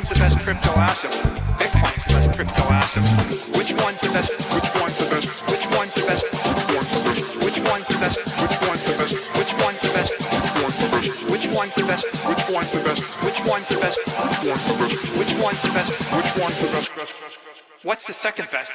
one's the best crypto asset? Bitcoin's the best crypto asset. Which one's the best? Which one's the best? Which one's the best? Which one's the best? Which one's the best? Which one's the best? Which one's the best? Which one's the best? Which one's the best? Which one's the best? Which one's the best? What's the second best?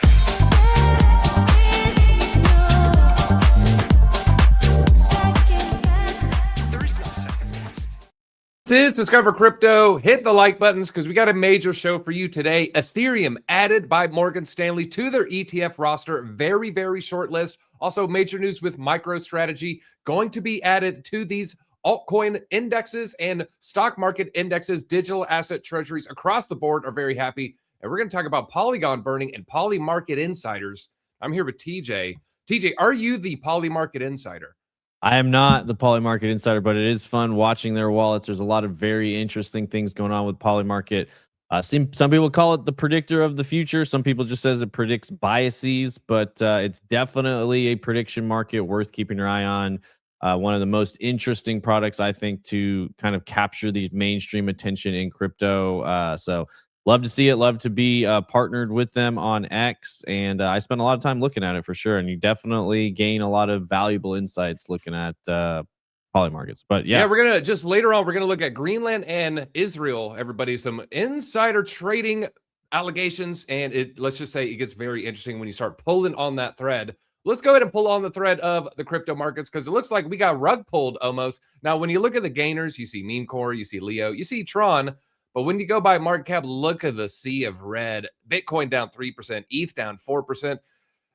This is Discover Crypto. Hit the like buttons because we got a major show for you today. Ethereum added by Morgan Stanley to their ETF roster. Very, very short list. Also, major news with MicroStrategy going to be added to these altcoin indexes and stock market indexes. Digital asset treasuries across the board are very happy. And we're going to talk about Polygon burning and PolyMarket insiders. I'm here with TJ. TJ, are you the PolyMarket insider? I am not the PolyMarket insider, but it is fun watching their wallets. There's a lot of very interesting things going on with PolyMarket. Some people call it the predictor of the future. Some people just says it predicts biases, but it's definitely a prediction market worth keeping your eye on. One of the most interesting products, I think, to kind of capture the mainstream attention in crypto. So love to see it. Love to be partnered with them on X. And I spend a lot of time looking at it for sure. And you definitely gain a lot of valuable insights looking at Polymarkets. But yeah, we're going to just later on, we're going to look at Greenland and Israel, everybody, some insider trading allegations. And let's just say it gets very interesting when you start pulling on that thread. Let's go ahead and pull on the thread of the crypto markets because it looks like we got rug pulled almost. Now, when you look at the gainers, you see Meme Core, you see Leo, you see Tron. But when you go by market cap, look at the sea of red. Bitcoin down 3%, ETH down 4%.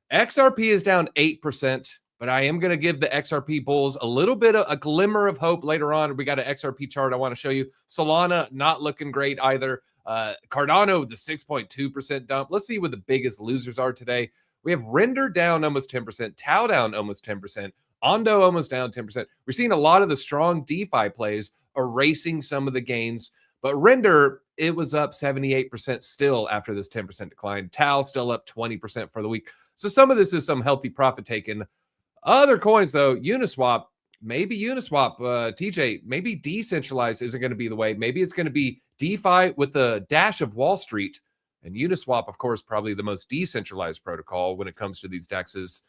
XRP is down 8%, but I am going to give the XRP bulls a little bit of a glimmer of hope later on. We got an XRP chart I want to show you. Solana not looking great either. Cardano, the 6.2% dump. Let's see what the biggest losers are today. We have Render down almost 10%, Tau down almost 10%, Ondo almost down 10%. We're seeing a lot of the strong DeFi plays erasing some of the gains. But Render, it was up 78% still after this 10% decline. Tau still up 20% for the week. So some of this is some healthy profit taken. Other coins, though, Uniswap, TJ, maybe decentralized isn't going to be the way. Maybe it's going to be DeFi with the dash of Wall Street. And Uniswap, of course, probably the most decentralized protocol when it comes to these DEXs.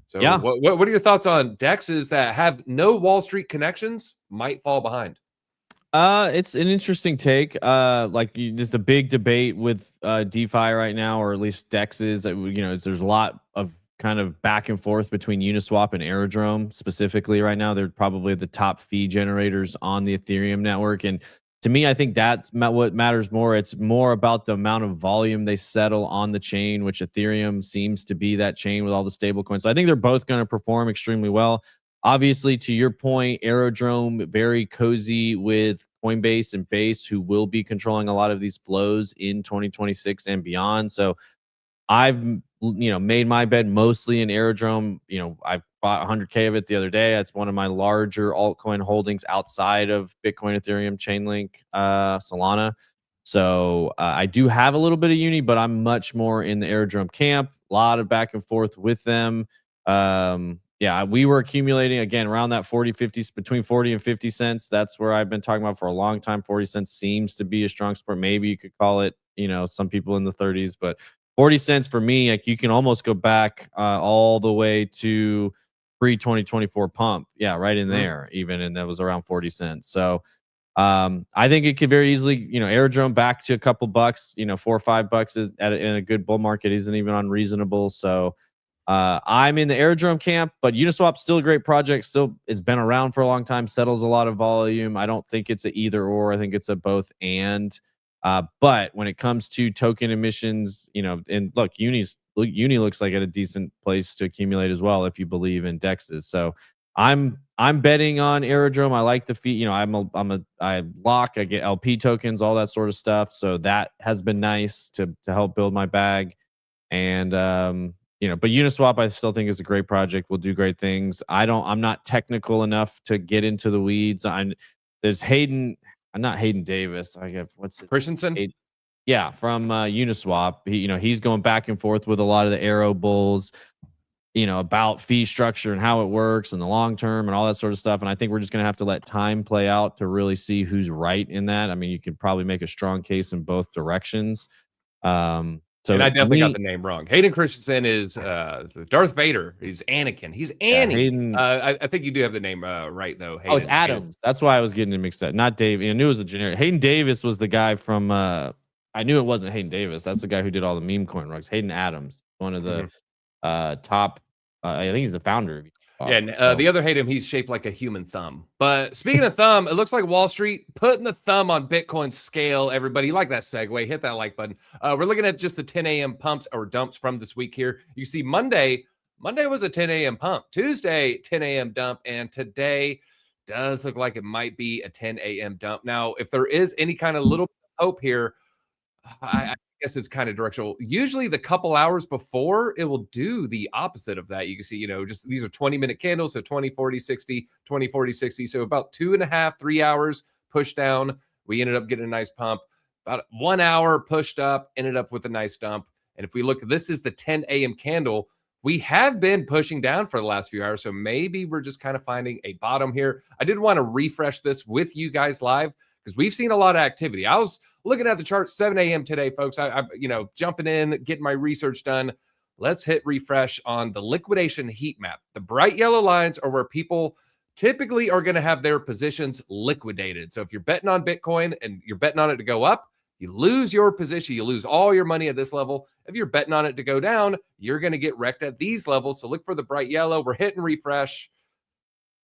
So yeah, what are your thoughts on DEXs that have no Wall Street connections might fall behind? It's an interesting take. There's a big debate with DeFi right now, or at least DEXs. There's a lot of kind of back and forth between Uniswap and Aerodrome specifically right now. They're probably the top fee generators on the Ethereum network. And to me, I think that's what matters more. It's more about the amount of volume they settle on the chain, which Ethereum seems to be that chain with all the stable coins. So I think they're both going to perform extremely well. Obviously, to your point, Aerodrome, very cozy with Coinbase and Base, who will be controlling a lot of these flows in 2026 and beyond. So I've, made my bed mostly in Aerodrome. I bought 100K of it the other day. That's one of my larger altcoin holdings outside of Bitcoin, Ethereum, Chainlink, Solana. So I do have a little bit of Uni, but I'm much more in the Aerodrome camp. A lot of back and forth with them. Yeah, we were accumulating again around that 50 between 40 and 50 cents. That's where I've been talking about for a long time. 40 cents seems to be a strong support. Maybe you could call it, some people in the 30s, but 40 cents for me, like you can almost go back all the way to pre-2024 pump. Yeah, right in there even. And that was around 40 cents. So I think it could very easily, Aerodrome back to a couple bucks, $4 or $5 is in a good bull market isn't even unreasonable. So I'm in the Aerodrome camp, but Uniswap's still a great project. Still, it's been around for a long time, settles a lot of volume. I don't think it's a either or. I think it's a both and. But when it comes to token emissions, and look, Uni looks like a decent place to accumulate as well if you believe in DEXs. So I'm betting on Aerodrome. I like the fee. I lock. I get LP tokens, all that sort of stuff. So that has been nice to help build my bag. And but Uniswap, I still think is a great project. Will do great things. I'm not technical enough to get into the weeds. There's Hayden. I'm not Hayden Davis. I have what's it? Christensen. Yeah, from Uniswap. He's going back and forth with a lot of the Aero bulls. about fee structure and how it works and the long term and all that sort of stuff. And I think we're just going to have to let time play out to really see who's right in that. I mean, you could probably make a strong case in both directions. So And I definitely got me, the name wrong. Hayden Christensen is Darth Vader. He's Anakin. He's Annie. Hayden. I think you do have the name right, though. Hayden, Oh, it's Adams. That's why I was getting it mixed up. Not Dave. I knew it was a generic. Hayden Davis was the guy from. I knew it wasn't Hayden Davis. That's the guy who did all the meme coin rugs. Hayden Adams, one of the top. I think he's the founder of Yeah, and the other Hayden, he's shaped like a human thumb. But speaking of thumb, it looks like Wall Street putting the thumb on Bitcoin scale. Everybody, you like that segue? Hit that like button. We're looking at just the 10 a.m. pumps or dumps from this week here. You see Monday was a 10 a.m. pump. Tuesday, 10 a.m. dump. And today does look like it might be a 10 a.m. dump. Now, if there is any kind of little hope here, I guess it's kind of directional. Usually the couple hours before, it will do the opposite of that. You can see, just these are 20-minute candles, so 20, 40, 60, 20, 40, 60. So about 2.5, 3 hours pushed down. We ended up getting a nice pump. About 1 hour pushed up, ended up with a nice dump. And if we look, this is the 10 a.m. candle. We have been pushing down for the last few hours, so maybe we're just kind of finding a bottom here. I did want to refresh this with you guys live because we've seen a lot of activity. I was looking at the chart 7 a.m. today, folks. I jumping in, getting my research done. Let's hit refresh on the liquidation heat map. The bright yellow lines are where people typically are going to have their positions liquidated. So if you're betting on Bitcoin and you're betting on it to go up, you lose your position. You lose all your money at this level. If you're betting on it to go down, you're going to get wrecked at these levels. So look for the bright yellow. We're hitting refresh.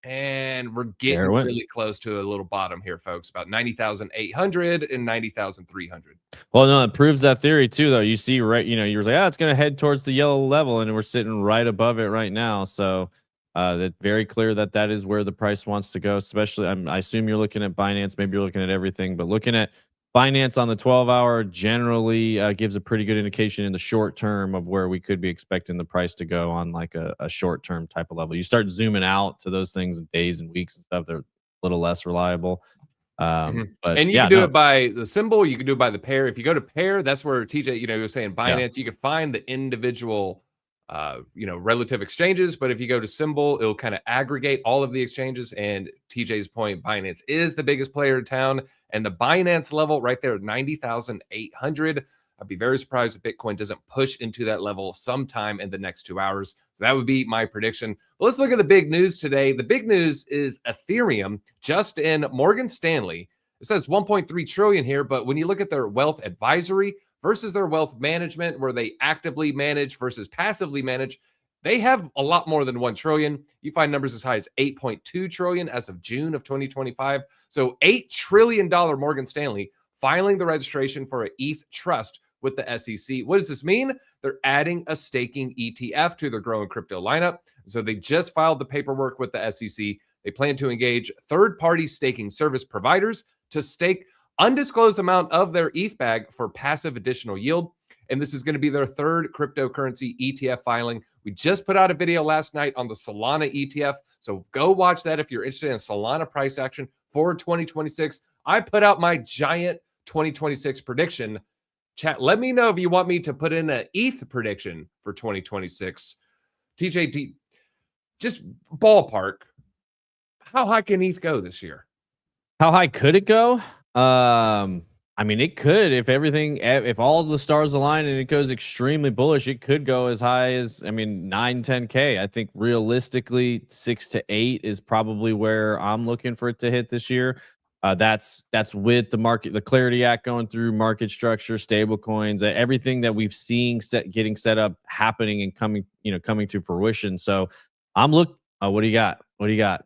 And we're getting really close to a little bottom here, folks. About 90,800 and 90,300. Well, no, it proves that theory too, though. You see, right? You're like, it's going to head towards the yellow level, and we're sitting right above it right now. So that's very clear that is where the price wants to go. Especially, I assume you're looking at Binance. Maybe you're looking at everything, but looking at Binance on the 12-hour generally gives a pretty good indication in the short term of where we could be expecting the price to go on like a short-term type of level. You start zooming out to those things in days and weeks and stuff, they're a little less reliable. But and you can do it by the symbol, you can do it by the pair. If you go to pair, that's where TJ, you were saying Binance, you can find the individual relative exchanges, but if you go to symbol, it'll kind of aggregate all of the exchanges. And TJ's point, Binance is the biggest player in town, and the Binance level right there, 90,800. I'd be very surprised if Bitcoin doesn't push into that level sometime in the next 2 hours. So that would be my prediction. But let's look at the big news today. The big news is Ethereum just in Morgan Stanley. It says 1.3 trillion here, but when you look at their wealth advisory versus their wealth management, where they actively manage versus passively manage, they have a lot more than 1 trillion. You find numbers as high as 8.2 trillion as of June of 2025. So $8 trillion Morgan Stanley filing the registration for an ETH trust with the SEC. What does this mean? They're adding a staking ETF to their growing crypto lineup. So they just filed the paperwork with the SEC. They plan to engage third-party staking service providers to stake undisclosed amount of their ETH bag for passive additional yield. And this is going to be their third cryptocurrency ETF filing. We just put out a video last night on the Solana ETF. So go watch that if you're interested in Solana price action for 2026. I put out my giant 2026 prediction. Chat, let me know if you want me to put in an ETH prediction for 2026. TJD, just ballpark. How high can ETH go this year? How high could it go? I mean, it could if all the stars align and it goes extremely bullish, it could go as high as 9-10K. I think realistically 6 to 8 is probably where I'm looking for it to hit this year. That's with the market, the Clarity Act going through, market structure, stable coins, everything that we've seen getting set up, happening and coming to fruition. So I'm what do you got? What do you got?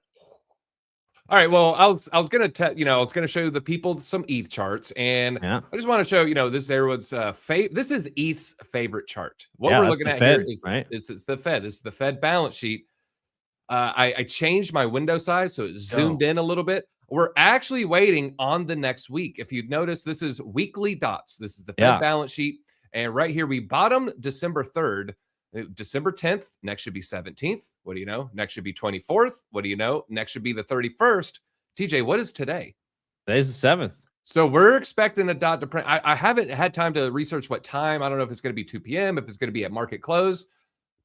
All right. Well, I was gonna show the people some ETH charts, and I just want to show this is everyone's this is ETH's favorite chart. What we're looking at here is the Fed. This is the Fed balance sheet. I changed my window size so it zoomed in a little bit. We're actually waiting on the next week. If you'd notice, this is weekly dots. This is the Fed balance sheet, and right here we bottomed December 3rd. December 10th, next should be 17th. What do you know? Next should be 24th. What do you know? Next should be the 31st. TJ, what is today? Today's the 7th. So we're expecting a dot to print. I haven't had time to research what time. I don't know if it's going to be 2 p.m., if it's going to be at market close.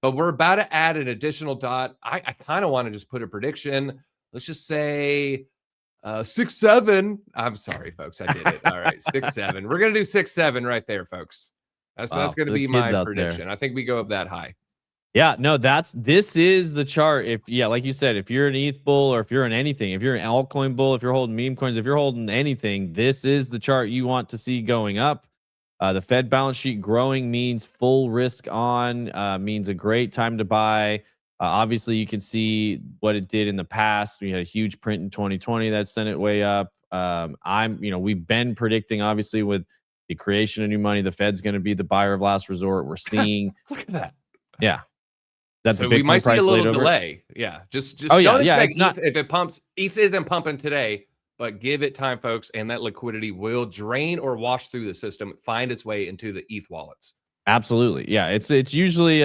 but we're about to add an additional dot. I kind of want to just put a prediction. Let's just say 6-7. I'm sorry, folks. I did it. All right, 6-7. We're gonna do 6-7 right there, folks. That's gonna be my prediction. I think we go up that high. Yeah, no, this is the chart. If like you said, if you're an ETH bull or if you're in anything, if you're an altcoin bull, if you're holding meme coins, if you're holding anything, this is the chart you want to see going up. The Fed balance sheet growing means full risk on, means a great time to buy. Obviously, you can see what it did in the past. We had a huge print in 2020 that sent it way up. We've been predicting, obviously, with the creation of new money, the Fed's going to be the buyer of last resort. We're seeing. Look at that. Yeah. So we might see a little delay. Yeah. Just don't expect ETH, if it pumps. ETH isn't pumping today, but give it time, folks, and that liquidity will drain or wash through the system, find its way into the ETH wallets. Absolutely. Yeah. It's usually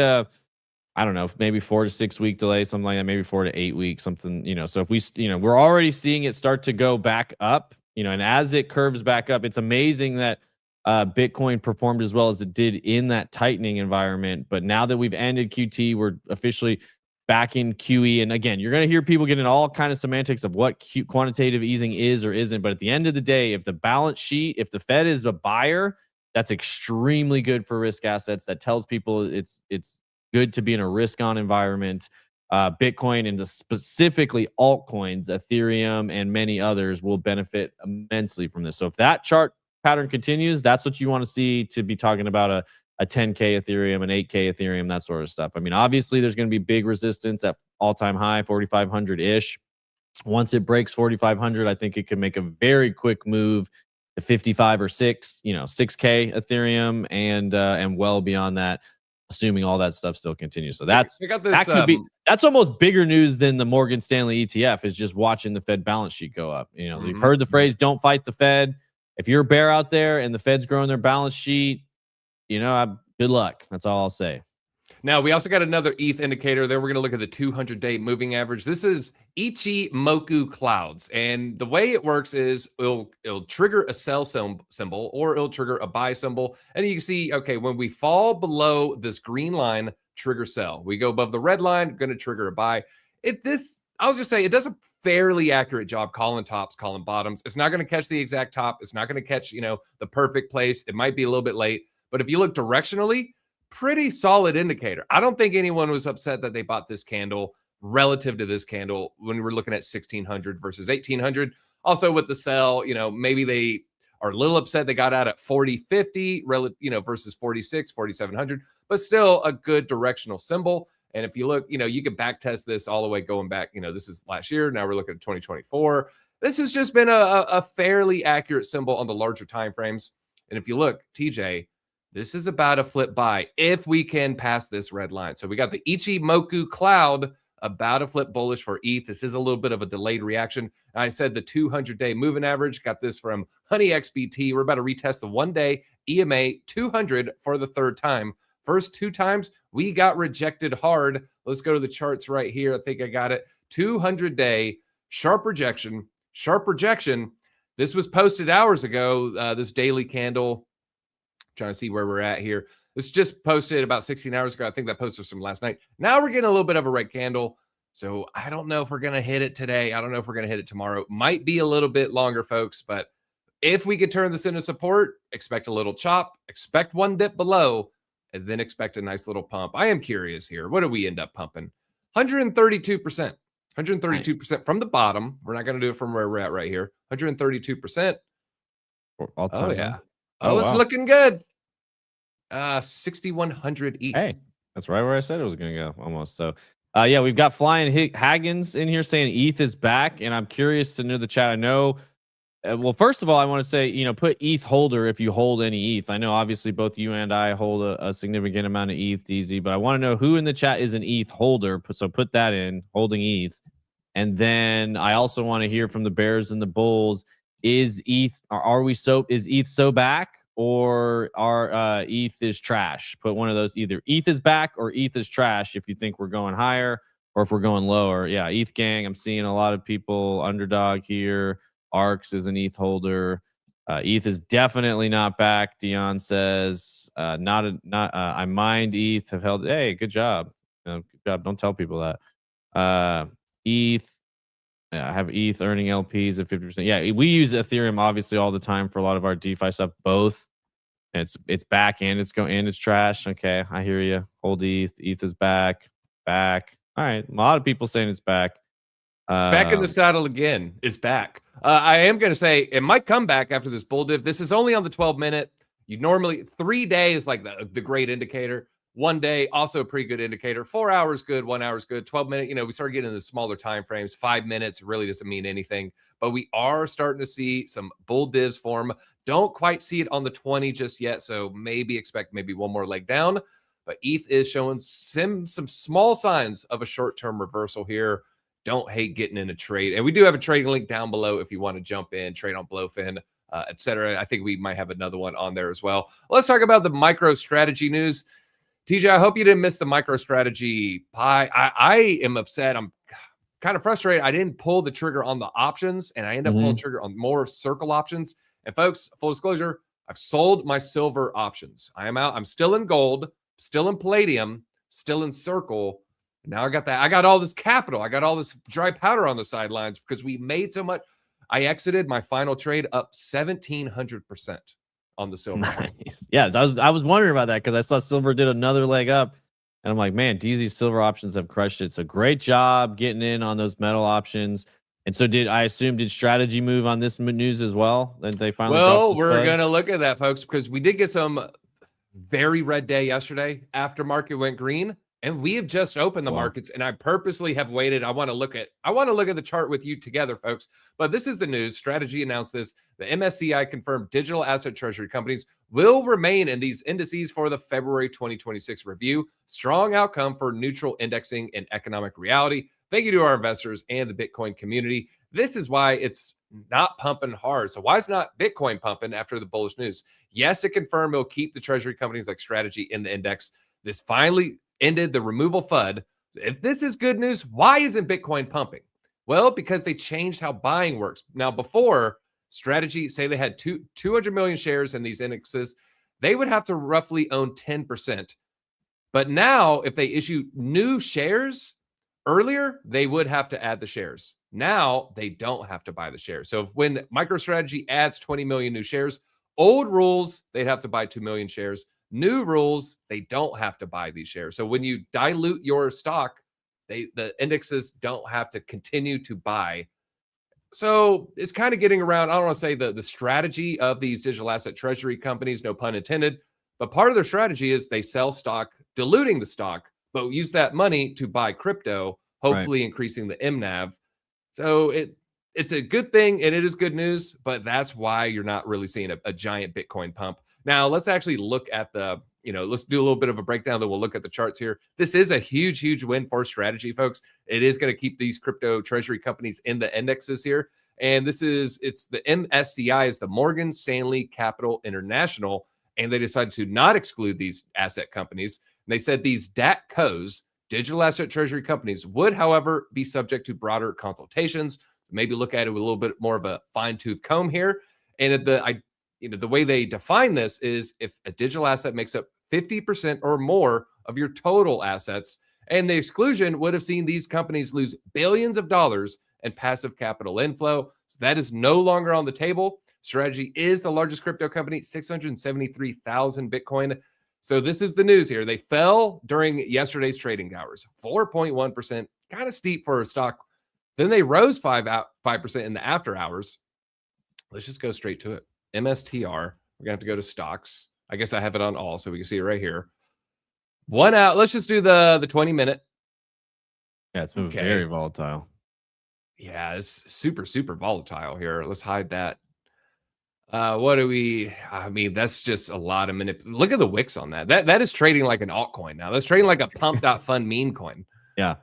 I don't know, maybe 4 to 6 week delay, something like that, maybe 4 to 8 weeks, something, So if we, we're already seeing it start to go back up, and as it curves back up, it's amazing that Bitcoin performed as well as it did in that tightening environment. But now that we've ended QT, we're officially back in QE. And again, you're going to hear people get into all kind of semantics of what quantitative easing is or isn't. But at the end of the day, if the balance sheet, if the Fed is a buyer, that's extremely good for risk assets. That tells people it's good to be in a risk-on environment. Bitcoin and specifically altcoins, Ethereum and many others will benefit immensely from this. So if that chart pattern continues, that's what you want to see to be talking about a 10K Ethereum, an 8K Ethereum, that sort of stuff. I mean, obviously there's going to be big resistance at all-time high, 4,500-ish. Once it breaks 4,500, I think it could make a very quick move to 55 or 6K Ethereum and well beyond that, assuming all that stuff still continues. So that could be, that's almost bigger news than the Morgan Stanley ETF, is just watching the Fed balance sheet go up. You've heard the phrase, don't fight the Fed. If you're a bear out there and the Fed's growing their balance sheet, good luck. That's all I'll say. Now, we also got another ETH indicator there. We're going to look at the 200-day moving average. This is Ichimoku clouds. And the way it works is it'll trigger a sell symbol or it'll trigger a buy symbol. And you can see, okay, when we fall below this green line, trigger sell. We go above the red line, going to trigger a buy. I'll just say it does a fairly accurate job calling tops, calling bottoms. It's not going to catch the exact top. It's not going to catch, the perfect place. It might be a little bit late. But if you look directionally, pretty solid indicator. I don't think anyone was upset that they bought this candle relative to this candle when we're looking at 1,600 versus 1,800. Also with the sell, maybe they are a little upset they got out at 40.50, versus 46, 4,700, but still a good directional symbol. And if you look, you can back test this all the way going back. This is last year. Now we're looking at 2024. This has just been a fairly accurate symbol on the larger time frames. And if you look, TJ, this is about a flip buy if we can pass this red line. So we got the Ichimoku cloud about a flip bullish for ETH. This is a little bit of a delayed reaction. I said the 200-day moving average, got this from Honey XBT. We're about to retest the one-day EMA 200 for the third time. First 2 times, we got rejected hard. Let's go to the charts right here. I think I got it. 200-day sharp rejection. This was posted hours ago, this daily candle. Trying to see where we're at here. This just posted about 16 hours ago. I think that post was from last night. Now we're getting a little bit of a red candle. So I don't know if we're going to hit it today. I don't know if we're going to hit it tomorrow. Might be a little bit longer, folks. But if we could turn this into support, expect a little chop, expect one dip below, and then expect a nice little pump. I am curious here. What do we end up pumping? 132%. 132% from the bottom. We're not going to do it from where we're at right here. 132%. Oh, yeah. Oh, it's looking good. 6,100 ETH. Hey, that's right where I said it was going to go almost. So, yeah, we've got Flying Haggins in here saying ETH is back. And I'm curious to know the chat. I know, well, first of all, I want to say, put ETH holder if you hold any ETH. I know obviously both you and I hold a significant amount of ETH, DZ, but I want to know who in the chat is an ETH holder. So put that in, holding ETH. And then I also want to hear from the Bears and the Bulls. Is ETH so back, or ETH is trash? Put one of those, either ETH is back or ETH is trash if you think we're going higher or if we're going lower. Yeah, ETH gang. I'm seeing a lot of people. Underdog here. Arcs is an ETH holder. ETH is definitely not back. Dion says I mined ETH, have held. Hey, good job. Good job. Don't tell people that. ETH. Yeah, I have ETH earning LPs at 50%. Yeah, we use Ethereum obviously all the time for a lot of our DeFi stuff. Both. It's back and it's trash. Okay, I hear you. Hold ETH. ETH is back. Back. All right. A lot of people saying it's back. It's back in the saddle again. It's back. I am going to say it might come back after this bull dip. This is only on the 12-minute. You normally 3 days like the great indicator. 1 day also a pretty good indicator. 4 hours good. 1 hour is good. 12-minute. We start getting into the smaller time frames. 5 minutes really doesn't mean anything. But we are starting to see some bull divs form. Don't quite see it on the 20 just yet. So maybe expect maybe one more leg down. But ETH is showing some small signs of a short-term reversal here. Don't hate getting in a trade. And we do have a trading link down below if you want to jump in, trade on Blowfin, etc. I think we might have another one on there as well. Let's talk about the MicroStrategy news. TJ, I hope you didn't miss the MicroStrategy pie. I am upset. I'm kind of frustrated. I didn't pull the trigger on the options, and I end up pulling the trigger on more circle options. And folks, full disclosure, I've sold my silver options. I am out. I'm still in gold, still in palladium, still in circle. Now I got that. I got all this capital. I got all this dry powder on the sidelines because we made so much. I exited my final trade up 1,700% on the silver. Nice. Yeah, I was wondering about that because I saw silver did another leg up, and I'm like, man, DZ's silver options have crushed it. So great job getting in on those metal options. And so did Strategy move on this news as well? That they finally. Well, we're gonna look at that, folks, because we did get some very red day yesterday. After market went green. And we have just opened the markets, and I purposely have waited. I want to look at the chart with you together, folks. But this is the news. Strategy announced this. The MSCI confirmed digital asset treasury companies will remain in these indices for the February 2026 review. Strong outcome for neutral indexing and economic reality. Thank you to our investors and the Bitcoin community. This is why it's not pumping hard. So why is not Bitcoin pumping after the bullish news? Yes, it confirmed it'll keep the treasury companies like Strategy in the index. This finally ended the removal FUD. If this is good news, why isn't Bitcoin pumping? Well, because they changed how buying works. Now, before Strategy, say they had 200 million shares in these indexes, they would have to roughly own 10%. But now, if they issue new shares earlier, they would have to add the shares. Now, they don't have to buy the shares. So when MicroStrategy adds 20 million new shares, old rules, they'd have to buy 2 million shares. New rules, they don't have to buy these shares. So when you dilute your stock, the indexes don't have to continue to buy. So it's kind of getting around, I don't want to say the strategy of these digital asset treasury companies, no pun intended, but part of their strategy is they sell stock, diluting the stock, but use that money to buy crypto, hopefully increasing the MNAV. So it's a good thing, and it is good news, but that's why you're not really seeing a giant Bitcoin pump. Now, let's actually look at let's do a little bit of a breakdown, then we'll look at the charts here. This is a huge, huge win for Strategy, folks. It is going to keep these crypto treasury companies in the indexes here. And it's the MSCI is the Morgan Stanley Capital International, and they decided to not exclude these asset companies. And they said these DATCOs, digital asset treasury companies, would, however, be subject to broader consultations. Maybe look at it with a little bit more of a fine-tooth comb here. And the way they define this is if a digital asset makes up 50% or more of your total assets, and the exclusion would have seen these companies lose billions of dollars in passive capital inflow. So that is no longer on the table. Strategy is the largest crypto company, 673,000 Bitcoin. So this is the news here. They fell during yesterday's trading hours, 4.1%, kind of steep for a stock. Then they rose 5% in the after hours. Let's just go straight to it. MSTR. We're gonna have to go to stocks. I guess I have it on all, so we can see it right here. 1 out. Let's just do the 20-minute. Yeah, it's been very volatile. Yeah, it's super, super volatile here. Let's hide that. What do we? I mean, that's just a lot of Look at the wicks on that. That is trading like an altcoin now. That's trading like a pump.fun meme coin. Yeah.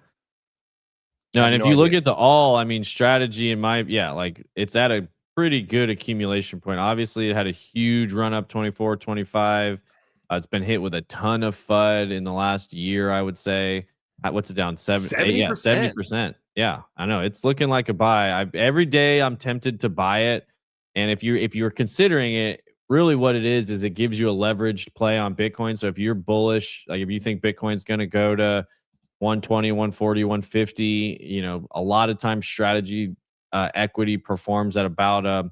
No, and if you look at the all, I mean, Strategy it's at a pretty good accumulation point. Obviously, it had a huge run up 24, 25. It's been hit with a ton of FUD in the last year, I would say. What's it down? 70%. Yeah, 70%. Yeah, I know. It's looking like a buy. Every day I'm tempted to buy it. And if you're considering it, really what it is it gives you a leveraged play on Bitcoin. So if you're bullish, like if you think Bitcoin's going to go to 120, 140, 150. You know, a lot of times strategy equity performs at about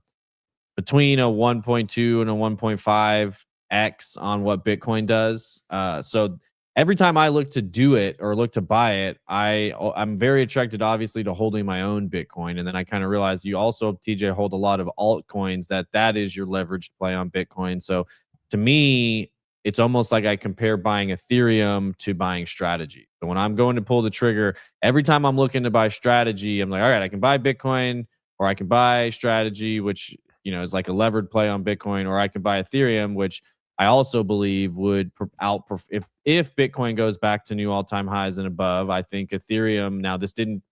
between a 1.2 and a 1.5x on what Bitcoin does. So every time I look to do it or look to buy it, I'm very attracted, obviously, to holding my own Bitcoin. And then I kind of realized you also, TJ, hold a lot of altcoins. That is your leveraged play on Bitcoin. So to me, it's almost like I compare buying Ethereum to buying strategy. So when I'm going to pull the trigger, every time I'm looking to buy strategy, I'm like, all right, I can buy Bitcoin or I can buy strategy, which, you know, is like a levered play on Bitcoin, or I can buy Ethereum, which I also believe would outperform if Bitcoin goes back to new all-time highs and above. I think Ethereum, now this didn't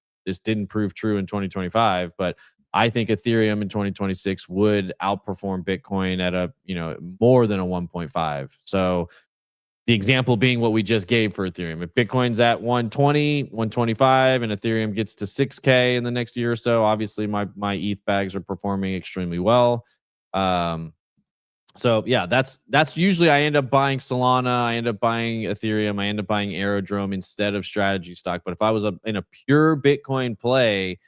prove true in 2025, but I think Ethereum in 2026 would outperform Bitcoin at a, you know, more than a 1.5. So the example being what we just gave for Ethereum. If Bitcoin's at 120, 125, and Ethereum gets to 6K in the next year or so, obviously my ETH bags are performing extremely well. So yeah, that's usually I end up buying Solana, I end up buying Ethereum, I end up buying Aerodrome instead of strategy stock. But if I was in a pure Bitcoin play,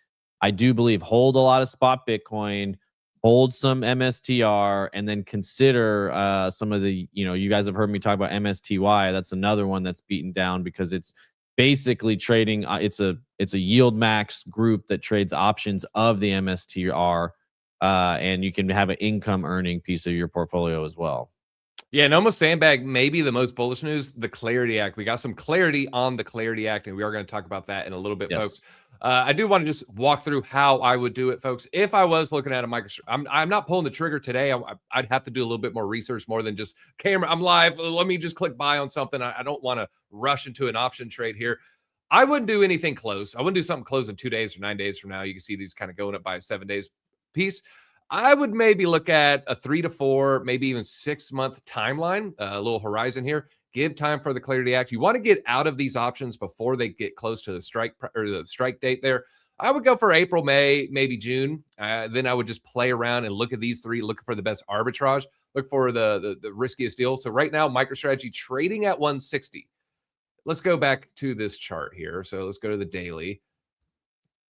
I do believe hold a lot of spot Bitcoin, hold some MSTR, and then consider some of the, you know, you guys have heard me talk about MSTY. That's another one that's beaten down because it's basically trading. It's a yield max group that trades options of the MSTR. And you can have an income earning piece of your portfolio as well. Yeah, and almost sandbag, maybe the most bullish news, the Clarity Act. We got some clarity on the Clarity Act, and we are going to talk about that in a little bit, Yes. folks. I do want to just walk through how I would do it, folks. If I was looking at a I'm not pulling the trigger today. I'd have to do a little bit more research, more than just camera. I'm live. Let me just click buy on something. I don't want to rush into an option trade here. I wouldn't do anything close. I wouldn't do something close in 2 days or 9 days from now. You can see these kind of going up by 7 days piece. I would maybe look at a 3 to 4, maybe even 6 month timeline, a little horizon here. Give time for the Clarity Act. You want to get out of these options before they get close to the strike or the strike date there. I would go for April, May, maybe June. Then I would just play around and look at these three, look for the best arbitrage, look for the riskiest deal. So right now, MicroStrategy trading at 160. Let's go back to this chart here. So let's go to the daily.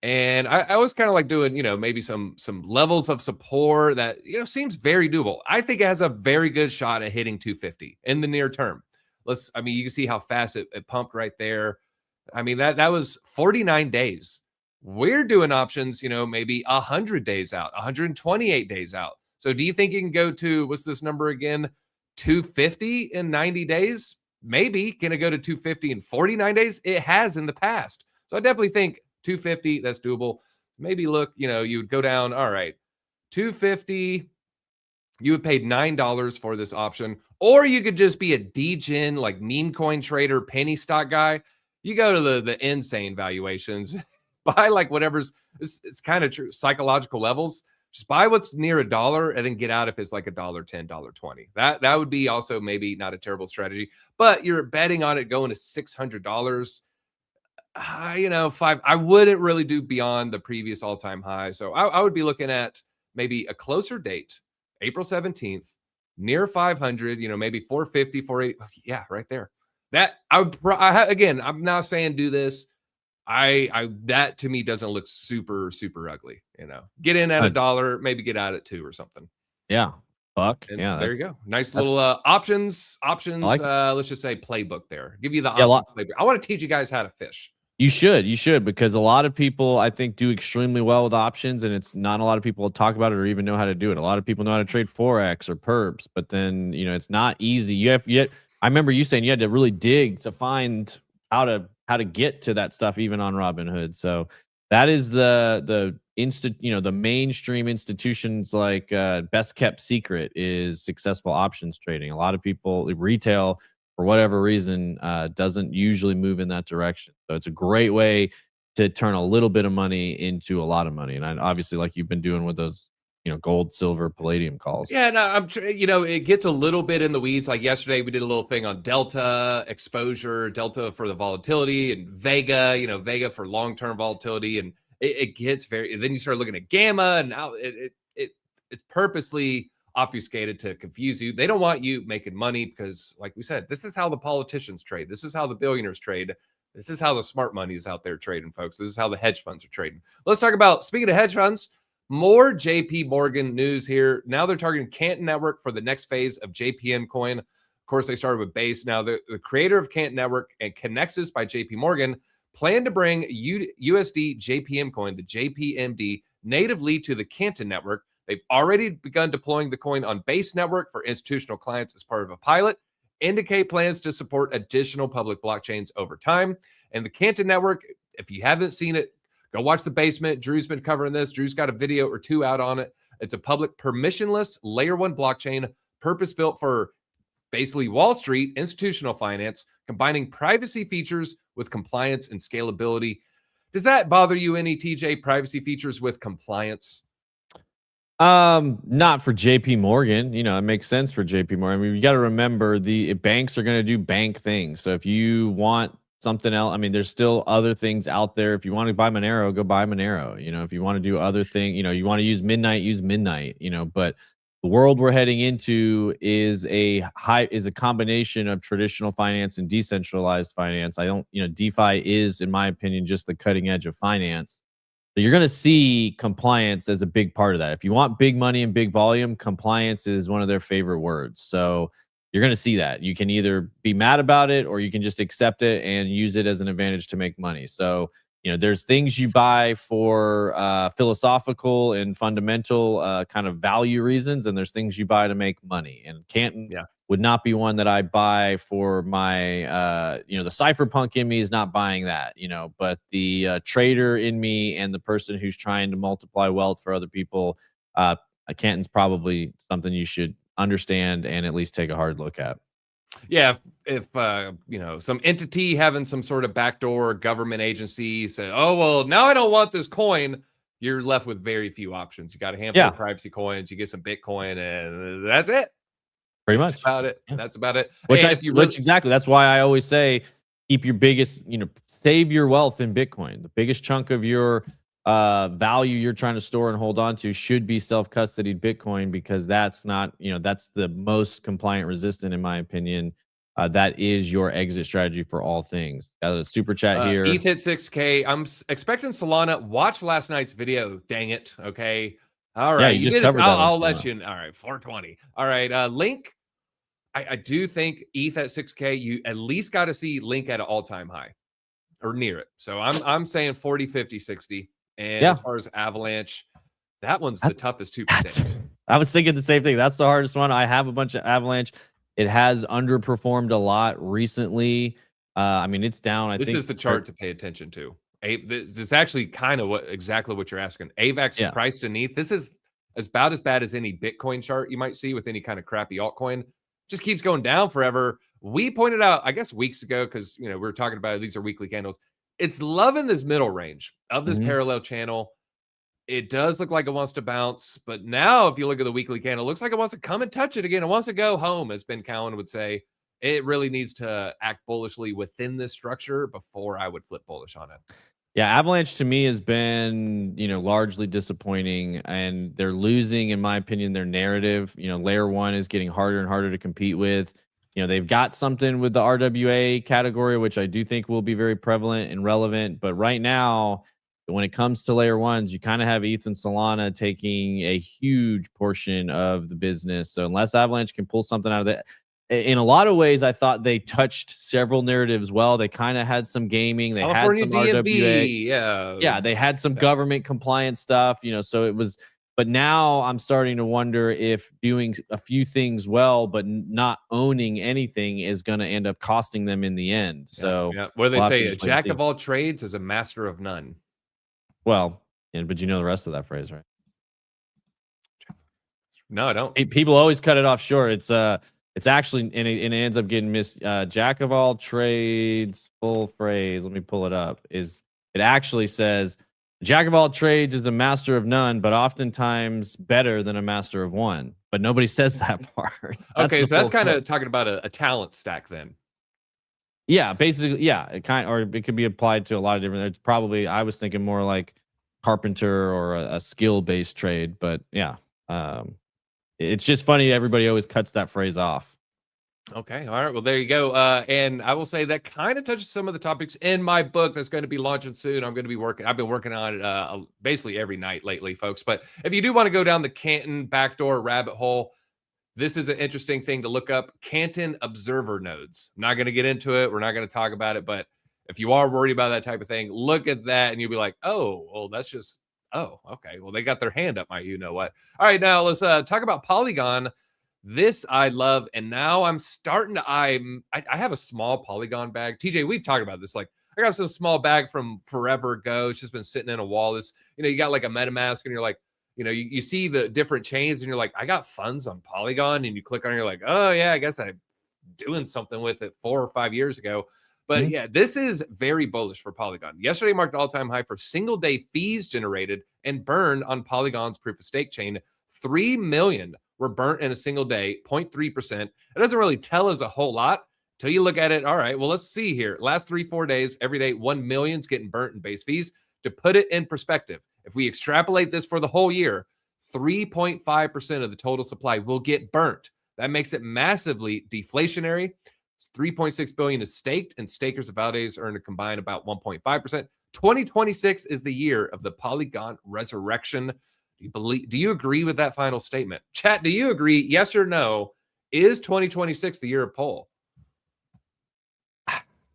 And I was kind of like doing, you know, maybe some levels of support that, you know, seems very doable. I think it has a very good shot at hitting 250 in the near term. I mean, you can see how fast it pumped right there. I mean, that was 49 days. We're doing options, you know, maybe 100 days out, 128 days out. So do you think you can go to, what's this number again? 250 in 90 days? Maybe. Can it go to 250 in 49 days? It has in the past. So I definitely think 250, that's doable. Maybe look, you know, you would go down, all right, 250, you would pay $9 for this option, or you could just be a degen, like meme coin trader, penny stock guy. You go to the insane valuations, buy like whatever's, it's kind of true, psychological levels. Just buy what's near $1 and then get out if it's like $1.10, $1.20. That would be also maybe not a terrible strategy, but you're betting on it going to $600. You know, I wouldn't really do beyond the previous all-time high. So I would be looking at maybe a closer date, April 17th, near 500, you know, maybe 450, 480. Yeah, right there. That again, I'm not saying do this. That to me doesn't look super, super ugly. You know, get in at $1, maybe get out at 2 or something. Yeah. Buck. And Yeah. so there you go. Nice little options. Like Let's just say playbook there. Give you the options playbook. I want to teach you guys how to fish. You should, because a lot of people, I think, do extremely well with options, and it's not a lot of people talk about it or even know how to do it. A lot of people know how to trade Forex or perps, but then, you know, it's not easy. I remember you saying you had to really dig to find how to get to that stuff, even on Robinhood. So that is the mainstream institutions, like best kept secret is successful options trading. A lot of people, retail, for whatever reason, doesn't usually move in that direction. So it's a great way to turn a little bit of money into a lot of money. And obviously, like you've been doing with those, you know, gold, silver, palladium calls. Yeah, no, you know, it gets a little bit in the weeds. Like yesterday, we did a little thing on Delta exposure, Delta for the volatility, and Vega, you know, Vega for long-term volatility. And it gets very, then you start looking at Gamma, and now it's purposely obfuscated to confuse you. They don't want you making money because, like we said, this is how the politicians trade. This is how the billionaires trade. This is how the smart money is out there trading, folks. This is how the hedge funds are trading. Let's talk about, speaking of hedge funds, more JPMorgan news here. Now they're targeting Canton Network for the next phase of JPM coin. Of course, they started with Base. Now, the creator of Canton Network and Connexus by JPMorgan plan to bring USD JPM coin, the JPMD, natively to the Canton Network. They've already begun deploying the coin on Base Network for institutional clients as part of a pilot. Indicate plans to support additional public blockchains over time. And the Canton Network, if you haven't seen it, go watch The Basement. Drew's been covering this. Drew's got a video or two out on it. It's a public permissionless layer 1 blockchain purpose-built for basically Wall Street institutional finance, combining privacy features with compliance and scalability. Does that bother you any, TJ, privacy features with compliance? Not for JP Morgan. You know, it makes sense for JP Morgan. I mean, you got to remember the banks are going to do bank things. So if you want something else, I mean, there's still other things out there. If you want to buy Monero, go buy Monero. You know, if you want to do other things, you know, you want to use Midnight, use Midnight, you know, but the world we're heading into is a combination of traditional finance and decentralized finance. DeFi is, in my opinion, just the cutting edge of finance. So you're going to see compliance as a big part of that. If you want big money and big volume, compliance is one of their favorite words. So you're going to see that. You can either be mad about it or you can just accept it and use it as an advantage to make money. So, you know, there's things you buy for philosophical and fundamental kind of value reasons, and there's things you buy to make money. And Canton would not be one that I buy for my, the cypherpunk in me is not buying that, you know, but the trader in me and the person who's trying to multiply wealth for other people, Canton's probably something you should understand and at least take a hard look at. Yeah, if some entity having some sort of backdoor government agency say, oh, well, now I don't want this coin, you're left with very few options. You got a handful of privacy coins, you get some Bitcoin, and that's it. Pretty That's much about it. Yeah. That's about it. Which exactly. That's why I always say keep your biggest, save your wealth in Bitcoin. The biggest chunk of your value you're trying to store and hold on to should be self-custodied Bitcoin, because that's not, that's the most compliant resistant, in my opinion. That is your exit strategy for all things. Got a super chat here. ETH hit 6K. I'm expecting Solana. Watch last night's video. Dang it. Okay. All right. Yeah, you just covered that. I'll let you. All right. 420. All right. Link. I do think ETH at 6K, you at least got to see Link at an all-time high or near it. So I'm saying 40, 50, 60. And as far as Avalanche, that one's the toughest to predict. I was thinking the same thing. That's the hardest one. I have a bunch of Avalanche. It has underperformed a lot recently. I mean, it's down. This is the chart to pay attention to. This is actually kind of exactly what you're asking. AVAX priced in ETH. This is about as bad as any Bitcoin chart you might see with any kind of crappy altcoin. Just keeps going down forever. We pointed out, I guess, weeks ago, because we were talking about it, these are weekly candles. It's loving this middle range of this parallel channel. It does look like it wants to bounce, but now if you look at the weekly candle, it looks like it wants to come and touch it again. It wants to go home, as Ben Cowan would say. It really needs to act bullishly within this structure before I would flip bullish on it. Yeah, Avalanche to me has been, largely disappointing, and they're losing, in my opinion, their narrative. Layer 1 is getting harder and harder to compete with. They've got something with the RWA category, which I do think will be very prevalent and relevant. But right now, when it comes to layer 1s, you kind of have ETH and Solana taking a huge portion of the business. So unless Avalanche can pull something out of that, in a lot of ways, I thought they touched several narratives well. They kind of had some gaming. They had some RWA. Yeah, they had some government compliance stuff, so it was. But now I'm starting to wonder if doing a few things well, but not owning anything is going to end up costing them in the end. So what do they say? A jack of all trades is a master of none. Well, but you know the rest of that phrase, right? No, I don't. People always cut it off short. It's actually, and it ends up getting missed. Jack of all trades, full phrase. Let me pull it up. It actually says, Jack of all trades is a master of none, but oftentimes better than a master of one. But nobody says that part. Okay, so that's kind of talking about a talent stack then. Yeah, basically, yeah. It could be applied to a lot of different. It's probably, I was thinking more like carpenter or a skill-based trade. But yeah, it's just funny. Everybody always cuts that phrase off. Okay. All right. Well, there you go. And I will say that kind of touches some of the topics in my book that's going to be launching soon. I've been working on it basically every night lately, folks. But if you do want to go down the Canton backdoor rabbit hole, this is an interesting thing to look up. Canton observer nodes. I'm not going to get into it. We're not going to talk about it. But if you are worried about that type of thing, look at that and you'll be like, oh, well, that's just, oh, okay. Well, they got their hand up my you know what. All right. Now let's talk about Polygon. This I love, and now I'm starting to. I have a small Polygon bag. TJ, we've talked about this. Like, I got some small bag from forever ago. It's just been sitting in a wall. This, you got like a MetaMask, and you're like, you see the different chains, and you're like, I got funds on Polygon, and you click on it, you're like, oh yeah, I guess I'm doing something with it 4 or 5 years ago. But yeah, this is very bullish for Polygon. Yesterday marked an all-time high for single-day fees generated and burned on Polygon's proof of stake chain. 3 million were burnt in a single day, 0.3%. It doesn't really tell us a whole lot until you look at it. All right, well, let's see here. Last 3-4 days, every day, 1 million's getting burnt in base fees. To put it in perspective, if we extrapolate this for the whole year, 3.5% of the total supply will get burnt. That makes it massively deflationary. 3.6 billion is staked, and stakers and validators earn a combined about 1.5%. 2026 is the year of the Polygon resurrection. Do you agree with that final statement? Chat, do you agree? Yes or no? Is 2026 the year of Pol?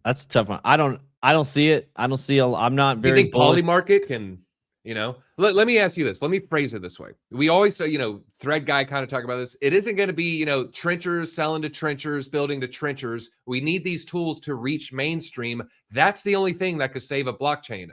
That's a tough one. I don't see it. I don't see I'm not very. You think PolyMarket can, let me ask you this. Let me phrase it this way. We always, Thread Guy kind of talk about this. It isn't going to be, trenchers selling to trenchers, building to trenchers. We need these tools to reach mainstream. That's the only thing that could save a blockchain.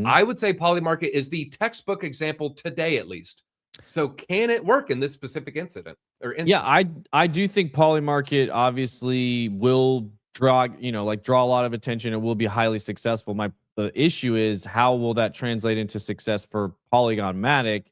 I would say PolyMarket is the textbook example today, at least. So can it work in this specific incident? Yeah, I do think PolyMarket obviously will draw a lot of attention. It will be highly successful. The issue is, how will that translate into success for Polygon Matic?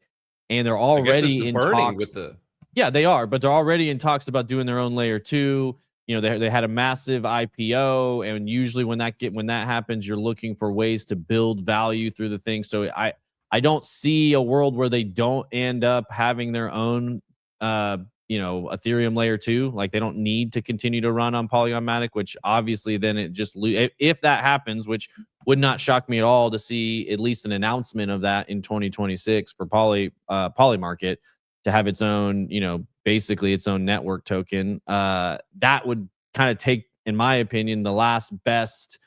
And they're already in talks with the. Yeah, they are, but they're already in talks about doing their own layer 2. They had a massive IPO, and usually when that happens, you're looking for ways to build value through the thing. So I don't see a world where they don't end up having their own Ethereum layer 2. Like, they don't need to continue to run on Polygon Matic, which obviously then it just if that happens, which would not shock me at all to see at least an announcement of that in 2026 for PolyMarket to have its own, basically its own network token. That would kind of take, in my opinion, the last best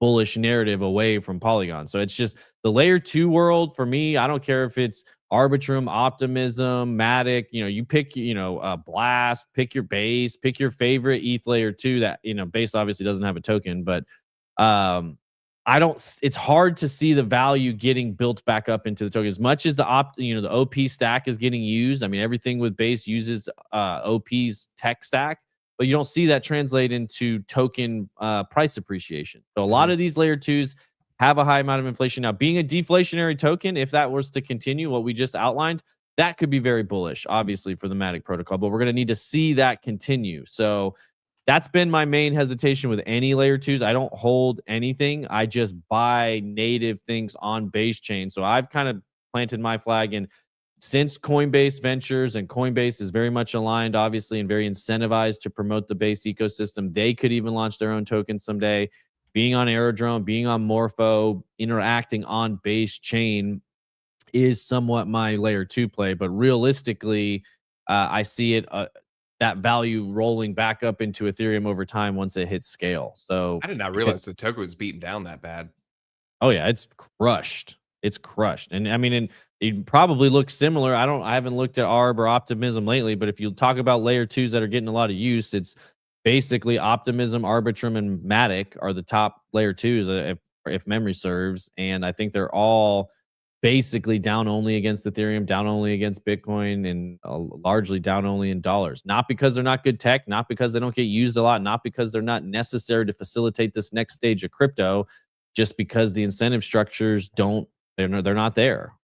bullish narrative away from Polygon. So it's just the layer 2 world for me. I don't care if it's Arbitrum, Optimism, Matic, you pick, Blast, pick your base, pick your favorite ETH layer 2 that, base obviously doesn't have a token, but it's hard to see the value getting built back up into the token as much as the OP stack is getting used. I mean, everything with base uses OP's tech stack, but you don't see that translate into token price appreciation. So a lot of these layer 2s have a high amount of inflation. Now, being a deflationary token, if that was to continue what we just outlined, that could be very bullish, obviously, for the Matic protocol, but we're going to need to see that continue. So that's been my main hesitation with any layer 2s. I don't hold anything. I just buy native things on base chain. So I've kind of planted my flag. And since Coinbase Ventures and Coinbase is very much aligned, obviously, and very incentivized to promote the base ecosystem, they could even launch their own token someday. Being on Aerodrome, being on Morpho, interacting on base chain is somewhat my layer 2 play. But realistically, I see it that value rolling back up into Ethereum over time once it hits scale. So I did not realize the token was beaten down that bad. Oh yeah, it's crushed. It's crushed. And I mean, and it probably looks similar. I haven't looked at ARB or Optimism lately, but if you talk about layer 2s that are getting a lot of use, it's basically Optimism, Arbitrum, and Matic are the top layer 2s, if memory serves. And I think they're all basically down only against Ethereum, down only against Bitcoin, and largely down only in dollars. Not because they're not good tech, not because they don't get used a lot, not because they're not necessary to facilitate this next stage of crypto, just because the incentive structures they're not there.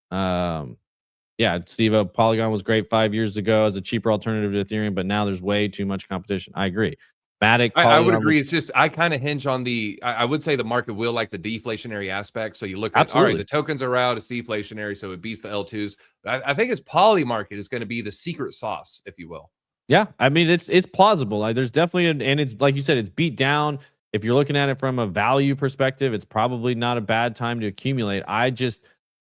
Yeah, Steve, Polygon was great 5 years ago as a cheaper alternative to Ethereum, but now there's way too much competition. I agree. Matic, I would agree. It's just I kind of hinge on I would say the market will like the deflationary aspect. So you look at, absolutely, all right, the tokens are out, it's deflationary, so it beats the L2s. I think it's PolyMarket is going to be the secret sauce, if you will. Yeah, I mean it's plausible. Like there's definitely and it's like you said, it's beat down. If you're looking at it from a value perspective, it's probably not a bad time to accumulate.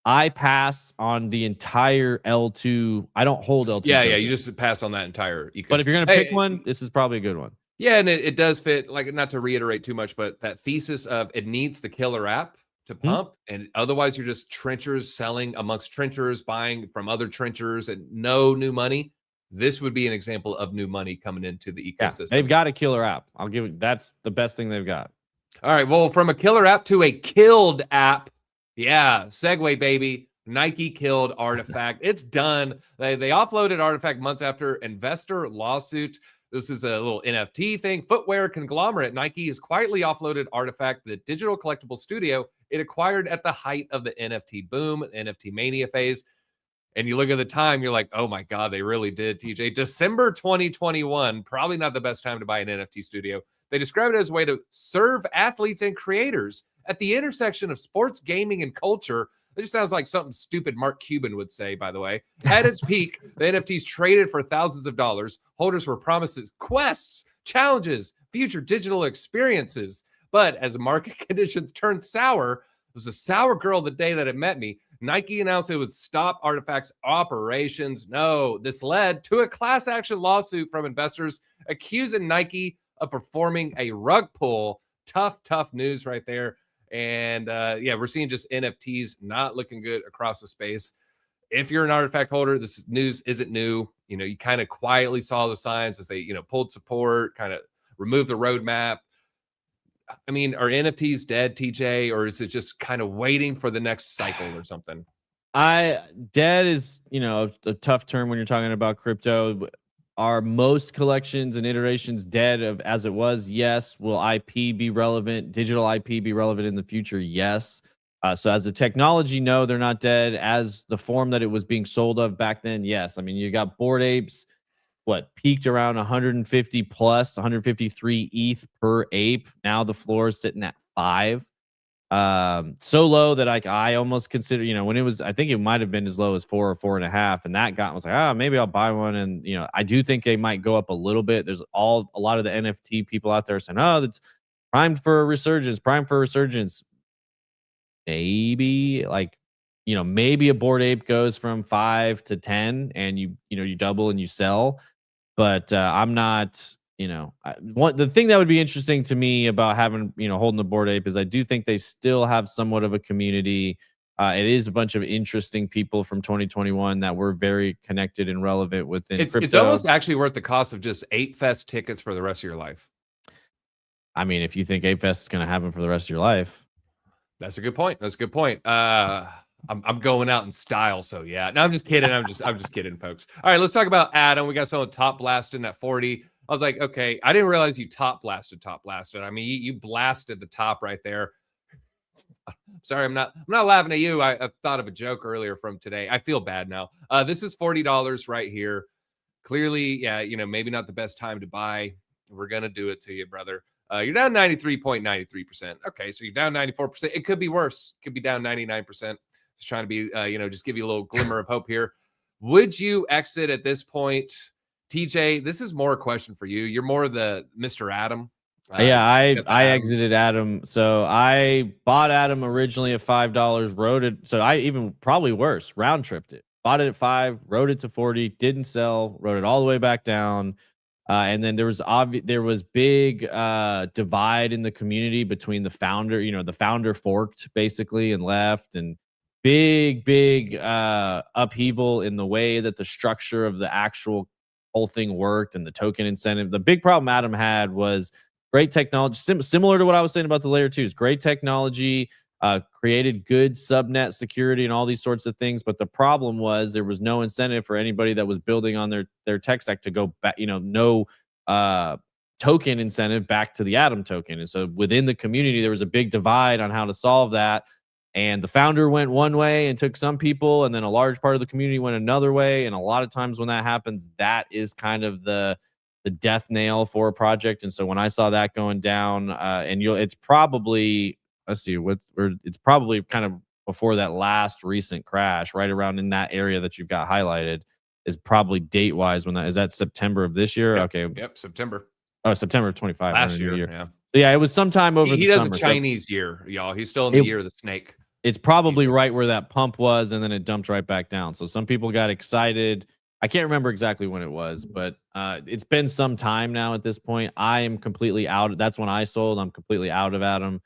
I pass on the entire L2. I don't hold L2 Yeah, tokens. you just pass on that entire ecosystem. But if you're gonna pick one, this is probably a good one. Yeah, and it does fit, like, not to reiterate too much, but that thesis of it needs the killer app to pump, and otherwise you're just trenchers selling amongst trenchers, buying from other trenchers, and no new money. This would be an example of new money coming into the Yeah, ecosystem. they've got a killer app. I'll give it. That's the best thing they've got. All right, well, from a killer app to a killed app. Yeah, segue, baby. Nike killed Artifact. It's done. They offloaded Artifact months after investor lawsuit. This is a little NFT thing. Footwear conglomerate Nike has quietly offloaded Artifact, the digital collectible studio it acquired at the height of the NFT boom, NFT mania phase. And you look at the time, you're like, oh my God, they really did, TJ. December 2021, probably not the best time to buy an NFT studio. They describe it as a way to serve athletes and creators at the intersection of sports, gaming, and culture. It just sounds like something stupid Mark Cuban would say, by the way. At its peak, the NFTs traded for thousands of dollars. Holders were promised quests, challenges, future digital experiences. But as market conditions turned sour, it was a sour girl the day that it met me. Nike announced it would stop Artifact's operations. No, this led to a class action lawsuit from investors accusing Nike of performing a rug pull. Tough news right there. And yeah, we're seeing just NFTs not looking good across the space. If you're an Artifact holder, this news isn't new. You know, you kind of quietly saw the signs as they, you know, pulled support, kind of removed the roadmap. I mean, are NFTs dead, TJ, or is it just kind of waiting for the next cycle or something? Dead is, you know, a tough term when you're talking about crypto. Are most collections and iterations dead of as it was? Yes. Will IP be relevant? Digital IP be relevant in the future? Yes. So as the technology, no, they're not dead. As the form that it was being sold of back then, yes. I mean, you got Bored Apes, what peaked around 150 plus 153 ETH per ape. Now the floor is sitting at 5. So low that I almost consider, you know, when it was, I think it might have been as low as 4 or 4.5, and that was like, maybe I'll buy one. And you know, I do think they might go up a little bit. There's a lot of the NFT people out there saying, oh, that's primed for a resurgence. Maybe, like, you know, maybe a Bored Ape goes from 5 to 10 and you double and you sell. But I'm not, you know, the thing that would be interesting to me about having, you know, holding the Bored Ape is I do think they still have somewhat of a community. It is a bunch of interesting people from 2021 that were very connected and relevant within crypto. It's almost actually worth the cost of just Ape Fest tickets for the rest of your life. I mean, if you think Ape Fest is going to happen for the rest of your life. That's a good point. I'm going out in style, so yeah. No, I'm just kidding. I'm just kidding, folks. All right, let's talk about Adam. We got someone top blasting at 40. I was like, okay, I didn't realize you top blasted. I mean, you blasted the top right there. Sorry, I'm not laughing at you. I thought of a joke earlier from today. I feel bad now. This is $40 right here. Clearly, yeah, you know, maybe not the best time to buy. We're gonna do it to you, brother. You're down 93.93%. Okay, so you're down 94%. It could be worse. It could be down 99%. Just trying to be, you know, just give you a little glimmer of hope here. Would you exit at this point? TJ, this is more a question for you. You're more the Mr. Adam. Yeah, I exited Adam. So I bought Adam originally at $5, rode it. So I even probably worse, round tripped it. Bought it at 5, rode it to 40, didn't sell, rode it all the way back down. And then there was big divide in the community between the founder, you know, the founder forked basically and left, and big upheaval in the way that the structure of the actual whole thing worked and the token incentive. The big problem Adam had was great technology, similar to what I was saying about the layer 2s. Great technology, created good subnet security and all these sorts of things. But the problem was there was no incentive for anybody that was building on their tech stack to go back, you know, no token incentive back to the Atom token. And so within the community, there was a big divide on how to solve that. And the founder went one way and took some people, and then a large part of the community went another way. And a lot of times when that happens, that is kind of the death nail for a project. And so when I saw that going down, and it's probably, let's see, it's probably kind of before that last recent crash, right around in that area that you've got highlighted. is probably date wise when that is. That September of this year. Yep. Okay. Yep. September. Oh, September of 25. Last year. Year. Yeah. Yeah, it was sometime over He the does summer. a Chinese year, y'all. He's still in the year of the snake. It's probably right where that pump was, and then it dumped right back down. So some people got excited. I can't remember exactly when it was, but it's been some time now at this point. I am completely out. That's when I sold. I'm completely out of Atom.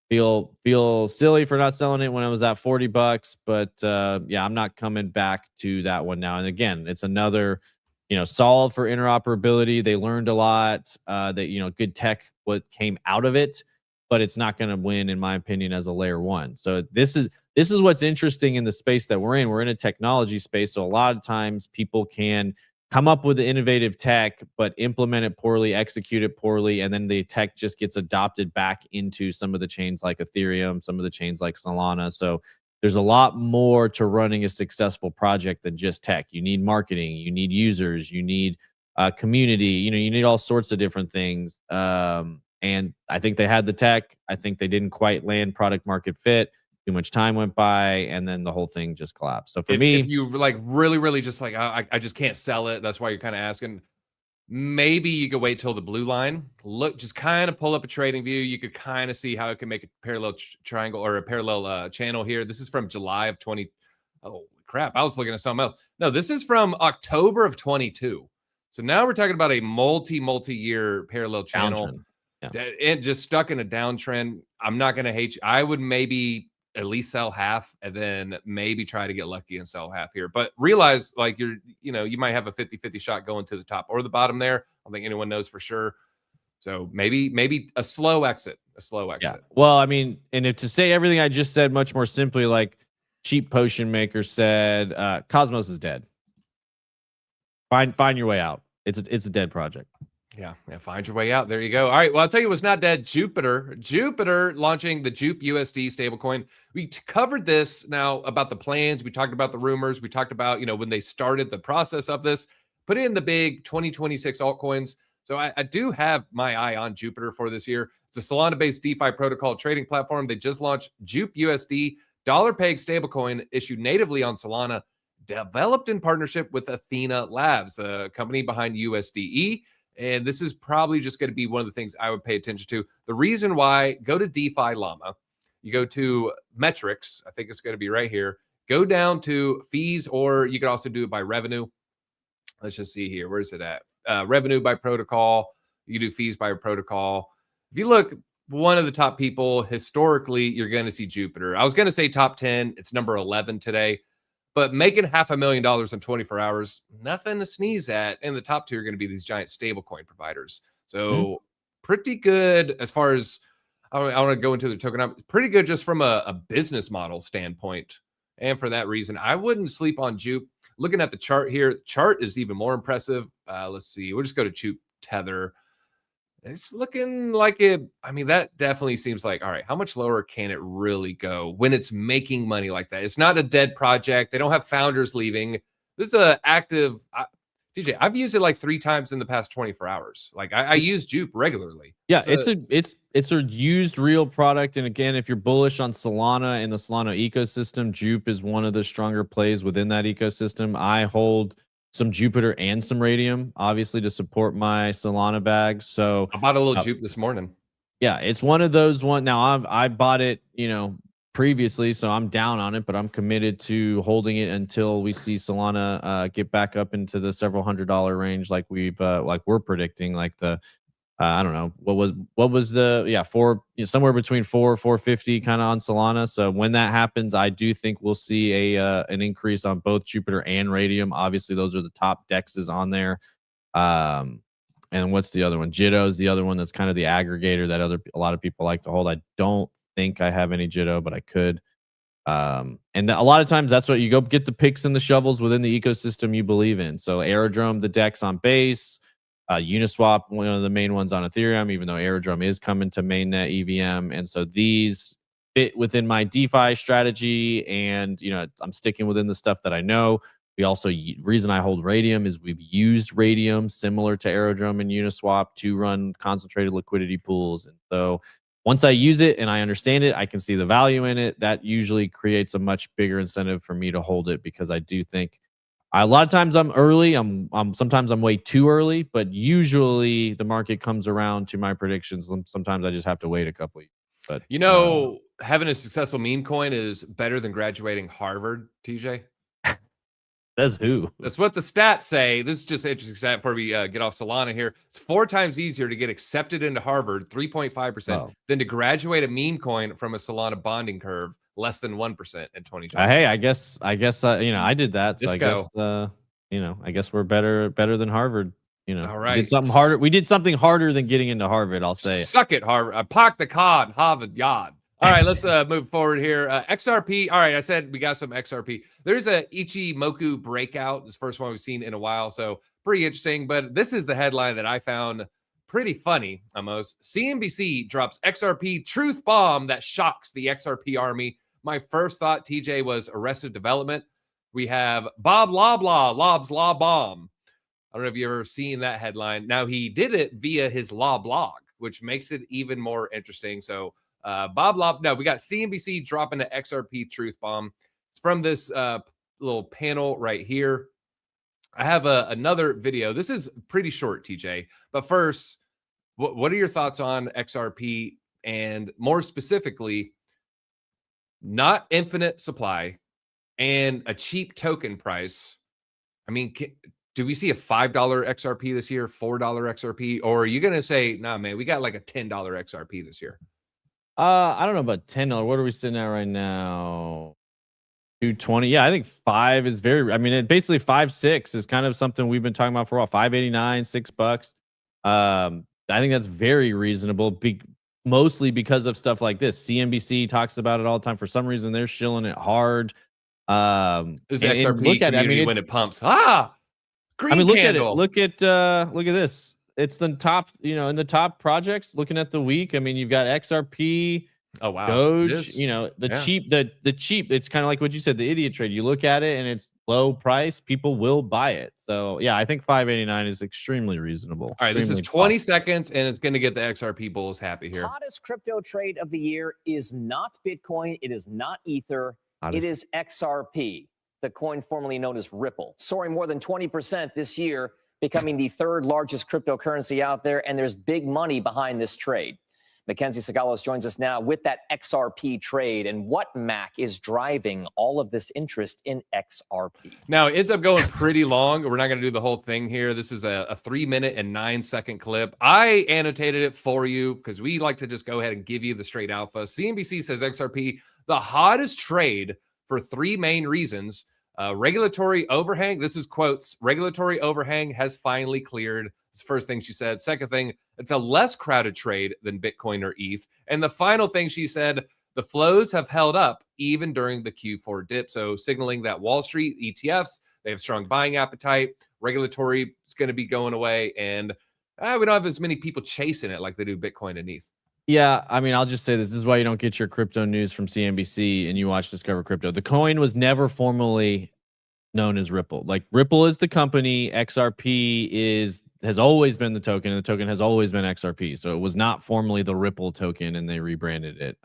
Feel silly for not selling it when it was at $40, but yeah, I'm not coming back to that one now. And again, it's another, solid for interoperability. They learned a lot. That good tech what came out of it, but it's not going to win, in my opinion, as a layer one. So this is what's interesting in the space that we're in. We're in a technology space, so a lot of times people can come up with the innovative tech, but implement it poorly, execute it poorly, and then the tech just gets adopted back into some of the chains like Ethereum, some of the chains like Solana. So there's a lot more to running a successful project than just tech. You need marketing, you need users, you need community, you need all sorts of different things. And I think they had the tech. I think they didn't quite land product market fit. Too much time went by, and then the whole thing just collapsed. So for me, if you like really just like I just can't sell it, that's why you're kind of asking. Maybe you could wait till the blue line. Look, just kind of pull up a trading view. You could kind of see how it can make a parallel triangle or a parallel channel here. This is from July of 20. Oh crap! I was looking at something else. No, this is from October of 22. So now we're talking about a multi-year parallel channel. downtrend. Yeah. And just stuck in a downtrend. I'm not going to hate you. I would maybe at least sell half and then maybe try to get lucky and sell half here. But realize like you might have a 50-50 shot going to the top or the bottom there. I don't think anyone knows for sure. So maybe a slow exit. Yeah. Well, I mean, and if to say everything I just said much more simply, like Cheap Potion Maker said, Cosmos is dead. Find your way out. It's a dead project. Yeah, find your way out. There you go. All right, well, I'll tell you what's not dead. Jupiter launching the Jupe USD stablecoin. We covered this now about the plans. We talked about the rumors. We talked about, when they started the process of this, put in the big 2026 altcoins. So I do have my eye on Jupiter for this year. It's a Solana-based DeFi protocol trading platform. They just launched Jupe USD, dollar-peg stablecoin issued natively on Solana, developed in partnership with Athena Labs, the company behind USDE. And this is probably just going to be one of the things I would pay attention to. The reason why, go to DeFi Llama, you go to metrics, I think it's going to be right here. Go down to fees, or you could also do it by revenue. Let's just see here. Where is it at? Revenue by protocol. You do fees by protocol. If you look, one of the top people historically, you're going to see Jupiter. I was going to say top 10. It's number 11 today. But making $500,000 in 24 hours, nothing to sneeze at. And the top two are going to be these giant stablecoin providers. So pretty good as far as, I want to go into the tokenomics, pretty good just from a business model standpoint. And for that reason, I wouldn't sleep on Jupe. Looking at the chart here, the chart is even more impressive. Let's see. We'll just go to Jupe Tether. It's looking like it. I mean, that definitely seems like, all right, how much lower can it really go when it's making money like that? It's not a dead project. They don't have founders leaving. This is an active, DJ, I've used it like 3 times in the past 24 hours. Like I use Jupe regularly. Yeah, it's a used real product. And again, if you're bullish on Solana and the Solana ecosystem, Jupe is one of the stronger plays within that ecosystem. I hold some Jupiter and some Radium, obviously, to support my Solana bag. So I bought a little Jupe this morning. Yeah, it's one of those one. Now I bought it, previously, so I'm down on it, but I'm committed to holding it until we see Solana get back up into the several $100 range, like we're predicting, like the I don't know what was the somewhere between 450 kind of on Solana. So when that happens, I do think we'll see an increase on both Jupiter and Radium. Obviously, those are the top dexes on there. And what's the other one? Jitto is the other one that's kind of the aggregator that a lot of people like to hold. I don't think I have any Jitto, but I could. And a lot of times that's what you go get the picks and the shovels within the ecosystem you believe in. So Aerodrome, the dex on base. Uniswap, one of the main ones on Ethereum, even though Aerodrome is coming to mainnet EVM. And so these fit within my DeFi strategy. And, I'm sticking within the stuff that I know. We also, reason I hold Radium is we've used Radium similar to Aerodrome and Uniswap to run concentrated liquidity pools. And so once I use it and I understand it, I can see the value in it. That usually creates a much bigger incentive for me to hold it, because I do think A lot of times I'm early. Sometimes I'm way too early, but usually the market comes around to my predictions. Sometimes I just have to wait a couple of years. But You know, having a successful meme coin is better than graduating Harvard, TJ. says who? That's what the stats say. This is just an interesting stat before we get off Solana here. It's 4 times easier to get accepted into Harvard, 3.5%, than to graduate a meme coin from a Solana bonding curve, less than 1% in 2020. Hey, I guess you know, I did that. So Disco. I guess you know, I guess we're better than Harvard. You know, All we right. did something harder. We did something harder than getting into Harvard, I'll say. Suck it, Harvard. Park the cod, Harvard yard. All right, let's move forward here. XRP. All right, I said we got some XRP. There's a Ichimoku breakout. This first one we've seen in a while, so pretty interesting. But this is the headline that I found pretty funny almost. CNBC drops XRP truth bomb that shocks the XRP army. My first thought, TJ, was Arrested Development. We have Bob Loblaw, Lob's Law Bomb. I don't know if you've ever seen that headline. Now, he did it via his law blog, which makes it even more interesting. So, Bob Lob, no, we got CNBC dropping the XRP truth bomb. It's from this little panel right here. I have another video. This is pretty short, TJ. But first, what are your thoughts on XRP? And more specifically, not infinite supply and a cheap token price. I mean, do we see a $5 XRP this year, $4 XRP? Or are you going to say, nah, man, we got like a $10 XRP this year? I don't know about $10. What are we sitting at right now? 220. Yeah, I think 5 is very. I mean, basically 5.6 is kind of something we've been talking about for a while. 5.89, $6. I think that's very reasonable. Mostly because of stuff like this. CNBC talks about it all the time. For some reason, they're shilling it hard. Is the XRP look at it. I mean, when it pumps? Green candle. Look at this. It's the top, you know, in the top projects. Looking at the week, I mean, you've got XRP. Oh wow, Doge. You know, the cheap. It's kind of like what you said, the idiot trade. You look at it and it's low price. People will buy it. So yeah, I think 5.89 is extremely reasonable. All right, this is 20 seconds, and it's going to get the XRP bulls happy here. Hottest crypto trade of the year is not Bitcoin. It is not Ether. It is XRP, the coin formerly known as Ripple, soaring more than 20% this year, becoming the third largest cryptocurrency out there. And there's big money behind this trade. Mackenzie Sagalos joins us now with that XRP trade and what, Mac, is driving all of this interest in XRP. Now, it ends up going pretty long. We're not going to do the whole thing here. This is a 3-minute and 9-second clip. I annotated it for you because we like to just go ahead and give you the straight alpha. CNBC says XRP, the hottest trade for 3 main reasons. Regulatory overhang. This is quotes. Regulatory overhang has finally cleared. That's the first thing she said. Second thing, it's a less crowded trade than Bitcoin or ETH. And the final thing she said, the flows have held up even during the Q4 dip. So signaling that Wall Street ETFs, they have strong buying appetite. Regulatory is going to be going away. And we don't have as many people chasing it like they do Bitcoin and ETH. Yeah, I mean, I'll just say this is why you don't get your crypto news from CNBC and you watch Discover Crypto. The coin was never formally known as Ripple. Like, Ripple is the company, XRP has always been the token, and the token has always been XRP. So it was not formally the Ripple token, and they rebranded it.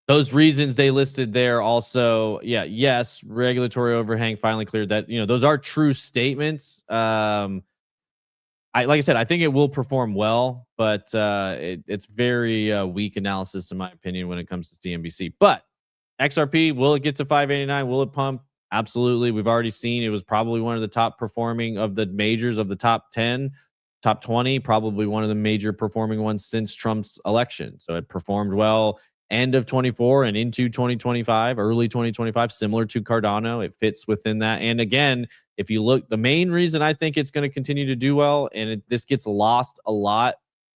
Those reasons they listed there also, yeah, yes, regulatory overhang finally cleared. That, you know, those are true statements. Like I said, I think it will perform well, but it's very weak analysis in my opinion when it comes to CNBC. But XRP, will it get to 5.89? Will it pump? Absolutely. We've already seen it was probably one of the top performing of the majors of the top 10, top 20, probably one of the major performing ones since Trump's election. So it performed well end of 24 and into 2025, early 2025, similar to Cardano. It fits within that. And again, if you look, the main reason I think it's going to continue to do well, and this gets lost a lot,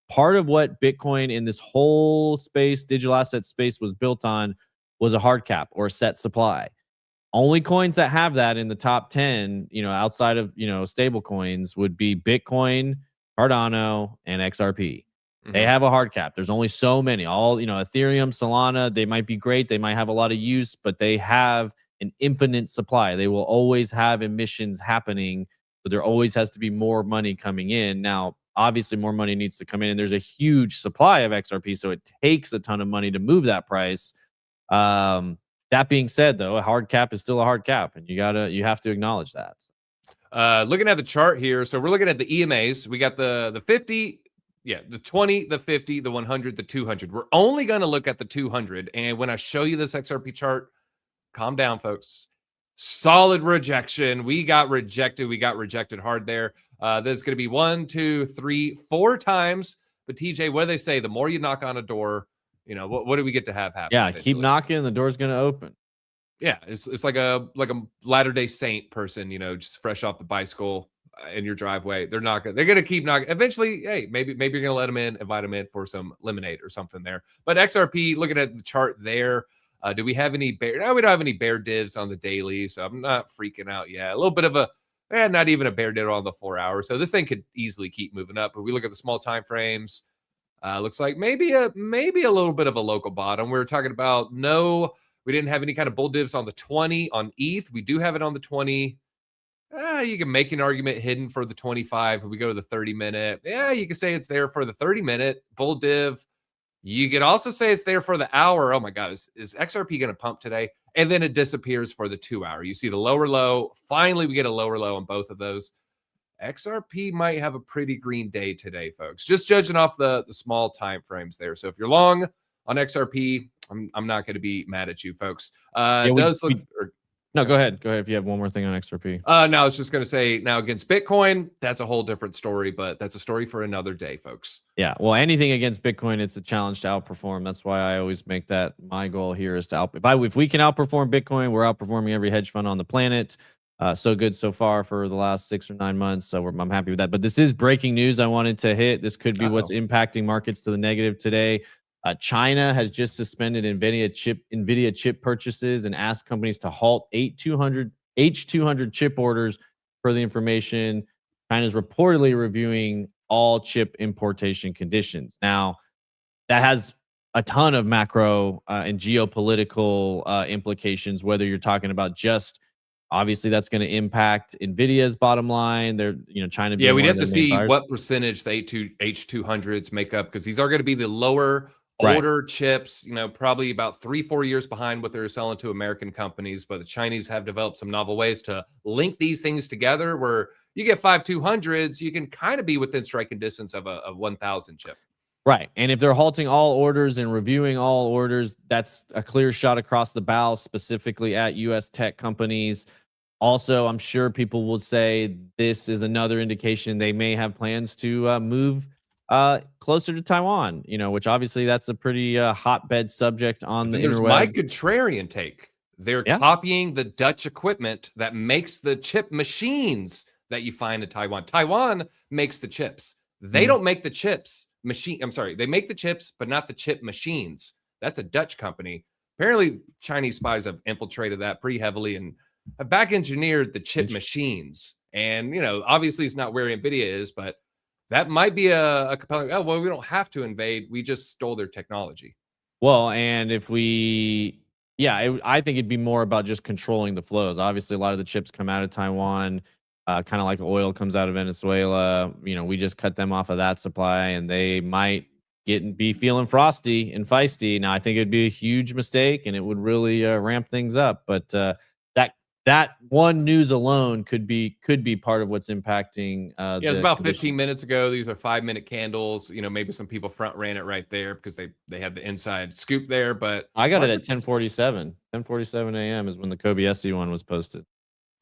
part of what Bitcoin in this whole space, digital asset space, was built on was a hard cap or a set supply. Only coins that have that in the top 10, you know, outside of, you know, stable coins would be Bitcoin, Cardano, and XRP. They have a hard cap. There's only so many. All, you know, Ethereum, Solana, they might be great. They might have a lot of use, but they have an infinite supply. They will always have emissions happening, but there always has to be more money coming in. Now, obviously, more money needs to come in, and there's a huge supply of XRP, so it takes a ton of money to move that price. That that being said, though, a hard cap is still a hard cap, and you have to acknowledge that. Looking at the chart here, so we're looking at the EMAs. We got the 50, the 20, the 50, the 100, the 200. We're only going to look at the 200. And when I show you this XRP chart, calm down, folks. Solid rejection. We got rejected. We got rejected hard there. There's going to be 1, 2, 3, 4 times. But TJ, what do they say? The more you knock on a door, what do we get to have happen? Yeah, eventually? keep knocking, the door's going to open. Yeah, it's like a Latter-day Saint person, just fresh off the bicycle in your driveway. They're gonna keep knocking. Eventually, hey, maybe you're gonna let them in, invite them in for some lemonade or something there. But XRP, looking at the chart there, do we have any bear? No, we don't have any bear divs on the daily, so I'm not freaking out yet. A little bit of not even a bear div on the 4 hours. So this thing could easily keep moving up. But we look at the small time frames. Looks like maybe a little bit of a local bottom. We were talking about we didn't have any kind of bull divs on the 20 on ETH. We do have it on the 20. You can make an argument hidden for the 25. If we go to the 30-minute, you can say it's there for the 30-minute bull div. You could also say it's there for the hour. Oh my God, is XRP going to pump today? And then it disappears for the 2 hour. You see the lower low. Finally, we get a lower low on both of those. XRP might have a pretty green day today, folks. Just judging off the small time frames there. So if you're long on XRP, I'm not going to be mad at you, folks. No, go ahead. Go ahead if you have one more thing on XRP. No, I was just going to say now against Bitcoin, that's a whole different story, but that's a story for another day, folks. Yeah, well, anything against Bitcoin, it's a challenge to outperform. That's why I always make that my goal here is to if we can outperform Bitcoin, we're outperforming every hedge fund on the planet. So good so far for the last 6 or 9 months. So I'm happy with that. But this is breaking news I wanted to hit. This could be what's impacting markets to the negative today. China has just suspended Nvidia chip purchases and asked companies to halt H200 chip orders. Per the information, China is reportedly reviewing all chip importation conditions. Now, that has a ton of macro and geopolitical implications. Whether you're talking about obviously that's going to impact Nvidia's bottom line. China. Yeah, we'd have to see what percentage the H200s make up, because these are going to be the lower. Older chips, probably about 3-4 years behind what they're selling to American companies. But the Chinese have developed some novel ways to link these things together where you get 5 200s, you can kind of be within striking distance of a 1000 chip. Right. And if they're halting all orders and reviewing all orders, that's a clear shot across the bow, specifically at U.S. tech companies. Also, I'm sure people will say this is another indication they may have plans to move closer to Taiwan, which obviously that's a pretty hotbed subject on the interwebs. There's my contrarian take. They're copying the Dutch equipment that makes the chip machines that you find in Taiwan. Taiwan makes the chips. They don't make the chips they make the chips, but not the chip machines. That's a Dutch company. Apparently, Chinese spies have infiltrated that pretty heavily and have back engineered the chip machines. And, obviously it's not where Nvidia is, but that might be a compelling, we don't have to invade. We just stole their technology. Well, and if I think it'd be more about just controlling the flows. Obviously, a lot of the chips come out of Taiwan, kind of like oil comes out of Venezuela. We just cut them off of that supply, and they might be feeling frosty and feisty. Now, I think it'd be a huge mistake, and it would really ramp things up. But that one news alone could be part of what's impacting. It was about 15 minutes ago. These are 5-minute candles. Maybe some people front ran it right there because they had the inside scoop there. But I got it at 10:47. 10:47 a.m. is when the Kobayashi one was posted.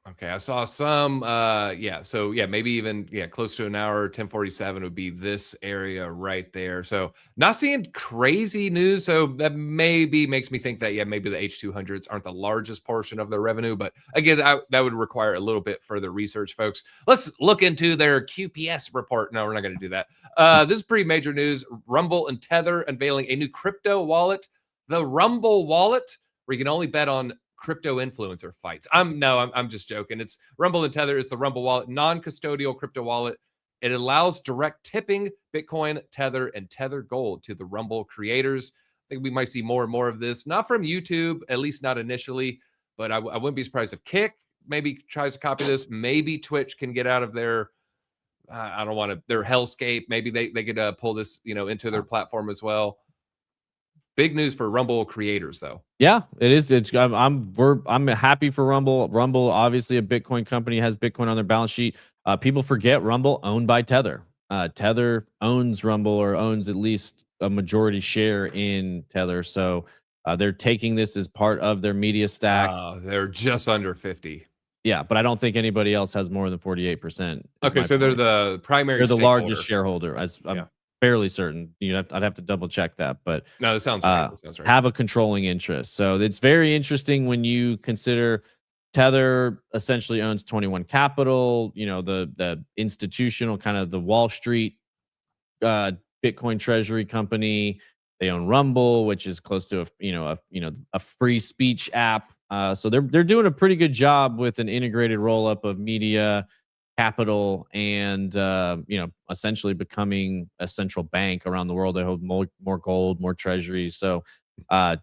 Okay, I saw some. Maybe even close to an hour. 10:47 would be this area right there. So not seeing crazy news. So that maybe makes me think that maybe the H200s aren't the largest portion of their revenue. But again, that would require a little bit further research, folks. Let's look into their QPS report. No, we're not going to do that. This is pretty major news. Rumble and Tether unveiling a new crypto wallet, the Rumble wallet, where you can only bet on crypto influencer fights. I'm just joking. It's Rumble and Tether is the Rumble wallet, non-custodial crypto wallet. It allows direct tipping Bitcoin, Tether, and Tether Gold to the Rumble creators. I think we might see more and more of this, not from YouTube, at least not initially, but I wouldn't be surprised if Kick maybe tries to copy this. Maybe Twitch can get out of their their hellscape. Maybe they could pull this into their platform as well. Big news for Rumble creators, though. Yeah, it is. I'm happy for Rumble. Rumble, obviously a Bitcoin company, has Bitcoin on their balance sheet. People forget Rumble owned by Tether. Tether owns Rumble, or owns at least a majority share in Tether. So they're taking this as part of their media stack. They're just under 50. Yeah, but I don't think anybody else has more than 48%. Okay, so they're the primary. They're the stakeholder. largest shareholder. I'm fairly certain. I'd have to double check that, but no, that sounds right. That sounds right. Have a controlling interest. So it's very interesting when you consider Tether essentially owns 21 Capital. The institutional kind of the Wall Street Bitcoin treasury company. They own Rumble, which is close to a free speech app. So they're doing a pretty good job with an integrated roll up of media, capital, and essentially becoming a central bank around the world. They hold more gold, more treasuries. So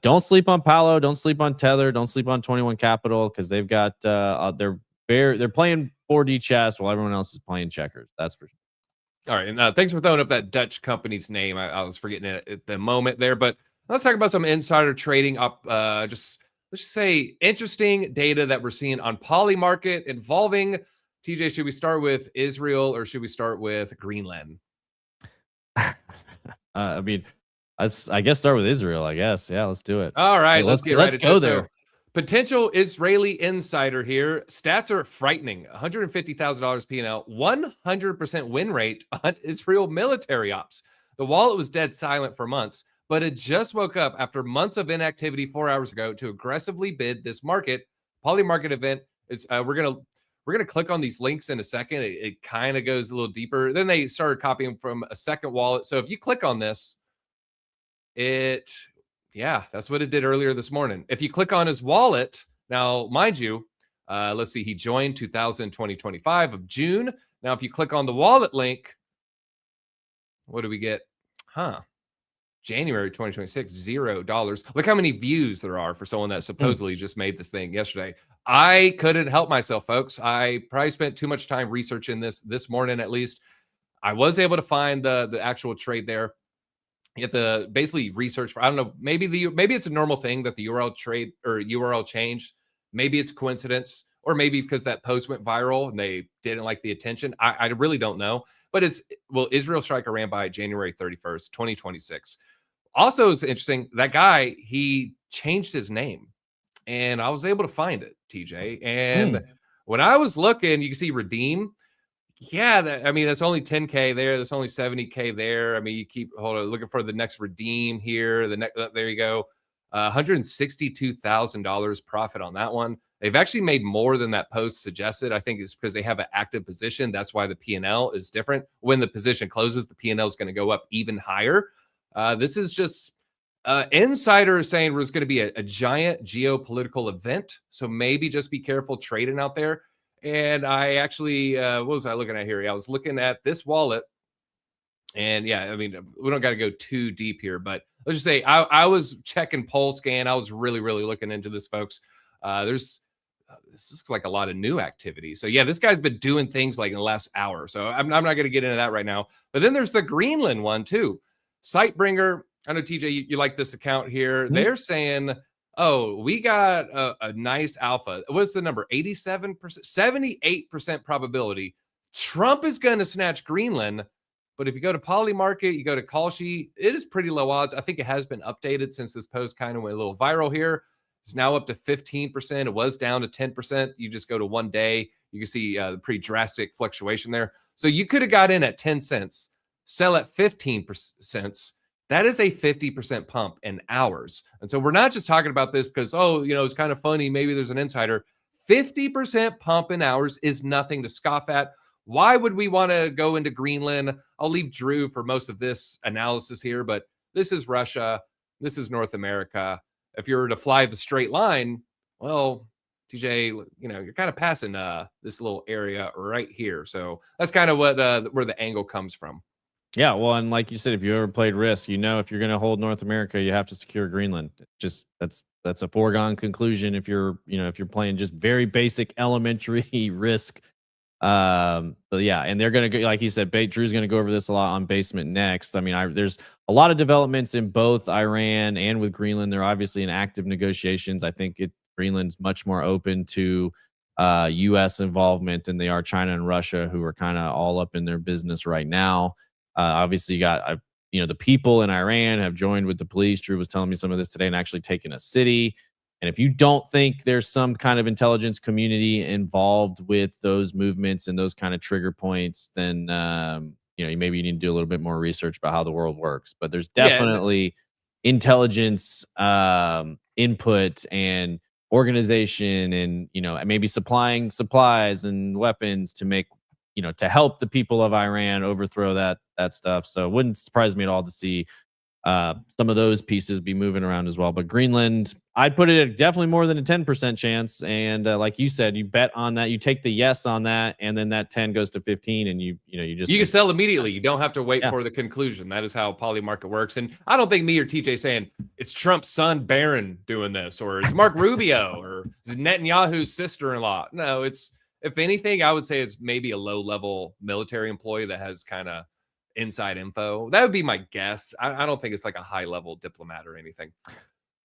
don't sleep on Palo, don't sleep on Tether, don't sleep on 21 Capital, because they've got they're playing 4D chess while everyone else is playing checkers. That's for sure. All right, and thanks for throwing up that Dutch company's name. I was forgetting it at the moment there, but let's talk about some insider trading up. Let's just say interesting data that we're seeing on PolyMarket involving. TJ, should we start with Israel or should we start with Greenland? I guess start with Israel. I guess, yeah, let's do it. All right, let's go there. So, potential Israeli insider here. Stats are frightening. $150,000 P&L, 100% win rate on Israel military ops. The wallet was dead silent for months, but it just woke up after months of inactivity 4 hours ago to aggressively bid this market. PolyMarket event is we're gonna click on these links in a second. It kind of goes a little deeper. Then they started copying from a second wallet. So if you click on this, that's what it did earlier this morning. If you click on his wallet, now, mind you, let's see, he joined 2025 of June. Now, if you click on the wallet link, what do we get? January 2026, $0. Look how many views there are for someone that supposedly just made this thing yesterday. I couldn't help myself, folks. I probably spent too much time researching this morning, at least. I was able to find the actual trade there. You have to basically research for, I don't know, maybe it's a normal thing that the URL trade or URL changed. Maybe it's a coincidence, or maybe because that post went viral and they didn't like the attention. I really don't know. But Israel Striker ran by January 31st, 2026. Also, it's interesting, that guy, he changed his name, and I was able to find it, TJ. And when I was looking, you can see redeem. Yeah, that's only 10K there. There's only 70K there. I mean, you keep looking for the next redeem here. There you go. $162,000 profit on that one. They've actually made more than that post suggested. I think it's because they have an active position. That's why the P&L is different. When the position closes, the P&L is going to go up even higher. This is just insider is saying there's going to be a giant geopolitical event. So maybe just be careful trading out there. And I actually, what was I looking at here? I was looking at this wallet. And yeah, I mean, we don't got to go too deep here, but let's just say I was checking Polscan. I was really, really looking into this, folks. This looks like a lot of new activity. So yeah, this guy's been doing things like in the last hour. So I'm not going to get into that right now. But then there's the Greenland one too. Sightbringer. I know, TJ, you like this account here. They're saying, oh, we got a nice alpha. What's the number? 87%, 78% probability. Trump is going to snatch Greenland. But if you go to PolyMarket, you go to call sheet, it is pretty low odds. I think it has been updated since this post kind of went a little viral here. It's now up to 15%. It was down to 10%. You just go to 1 day. You can see the pretty drastic fluctuation there. So you could have got in at 10 cents, sell at 15 cents. That is a 50% pump in hours. And so we're not just talking about this because, it's kind of funny. Maybe there's an insider. 50% pump in hours is nothing to scoff at. Why would we want to go into Greenland? I'll leave Drew for most of this analysis here, but this is Russia. This is North America. If you were to fly the straight line, well, TJ, you're kind of passing this little area right here. So that's kind of what where the angle comes from. Yeah, well, and like you said, if you ever played Risk, if you're going to hold North America, you have to secure Greenland. Just that's a foregone conclusion if you're playing just very basic elementary Risk. But yeah, and they're going to go, like he said, Drew's going to go over this a lot on Basement next. I mean, there's a lot of developments in both Iran and with Greenland. They're obviously in active negotiations. I think Greenland's much more open to U.S. involvement than they are China and Russia, who are kind of all up in their business right now. Obviously, you got the people in Iran have joined with the police. Drew was telling me some of this today and actually taken a city. And if you don't think there's some kind of intelligence community involved with those movements and those kind of trigger points, then maybe you need to do a little bit more research about how the world works. But there's definitely intelligence input and organization, and maybe supplying supplies and weapons to make to help the people of Iran overthrow that stuff. So it wouldn't surprise me at all to see some of those pieces be moving around as well. But Greenland, I'd put it at definitely more than a 10% chance. And like you said, you bet on that. You take the yes on that, and then that 10 goes to 15, and you can sell immediately. You don't have to wait for the conclusion. That is how PolyMarket works. And I don't think me or TJ saying it's Trump's son Barron doing this, or it's Mark Rubio, or it's Netanyahu's sister-in-law. No, it's, if anything, I would say it's maybe a low-level military employee that has kind of inside info. That would be my guess. I don't think it's like a high-level diplomat or anything.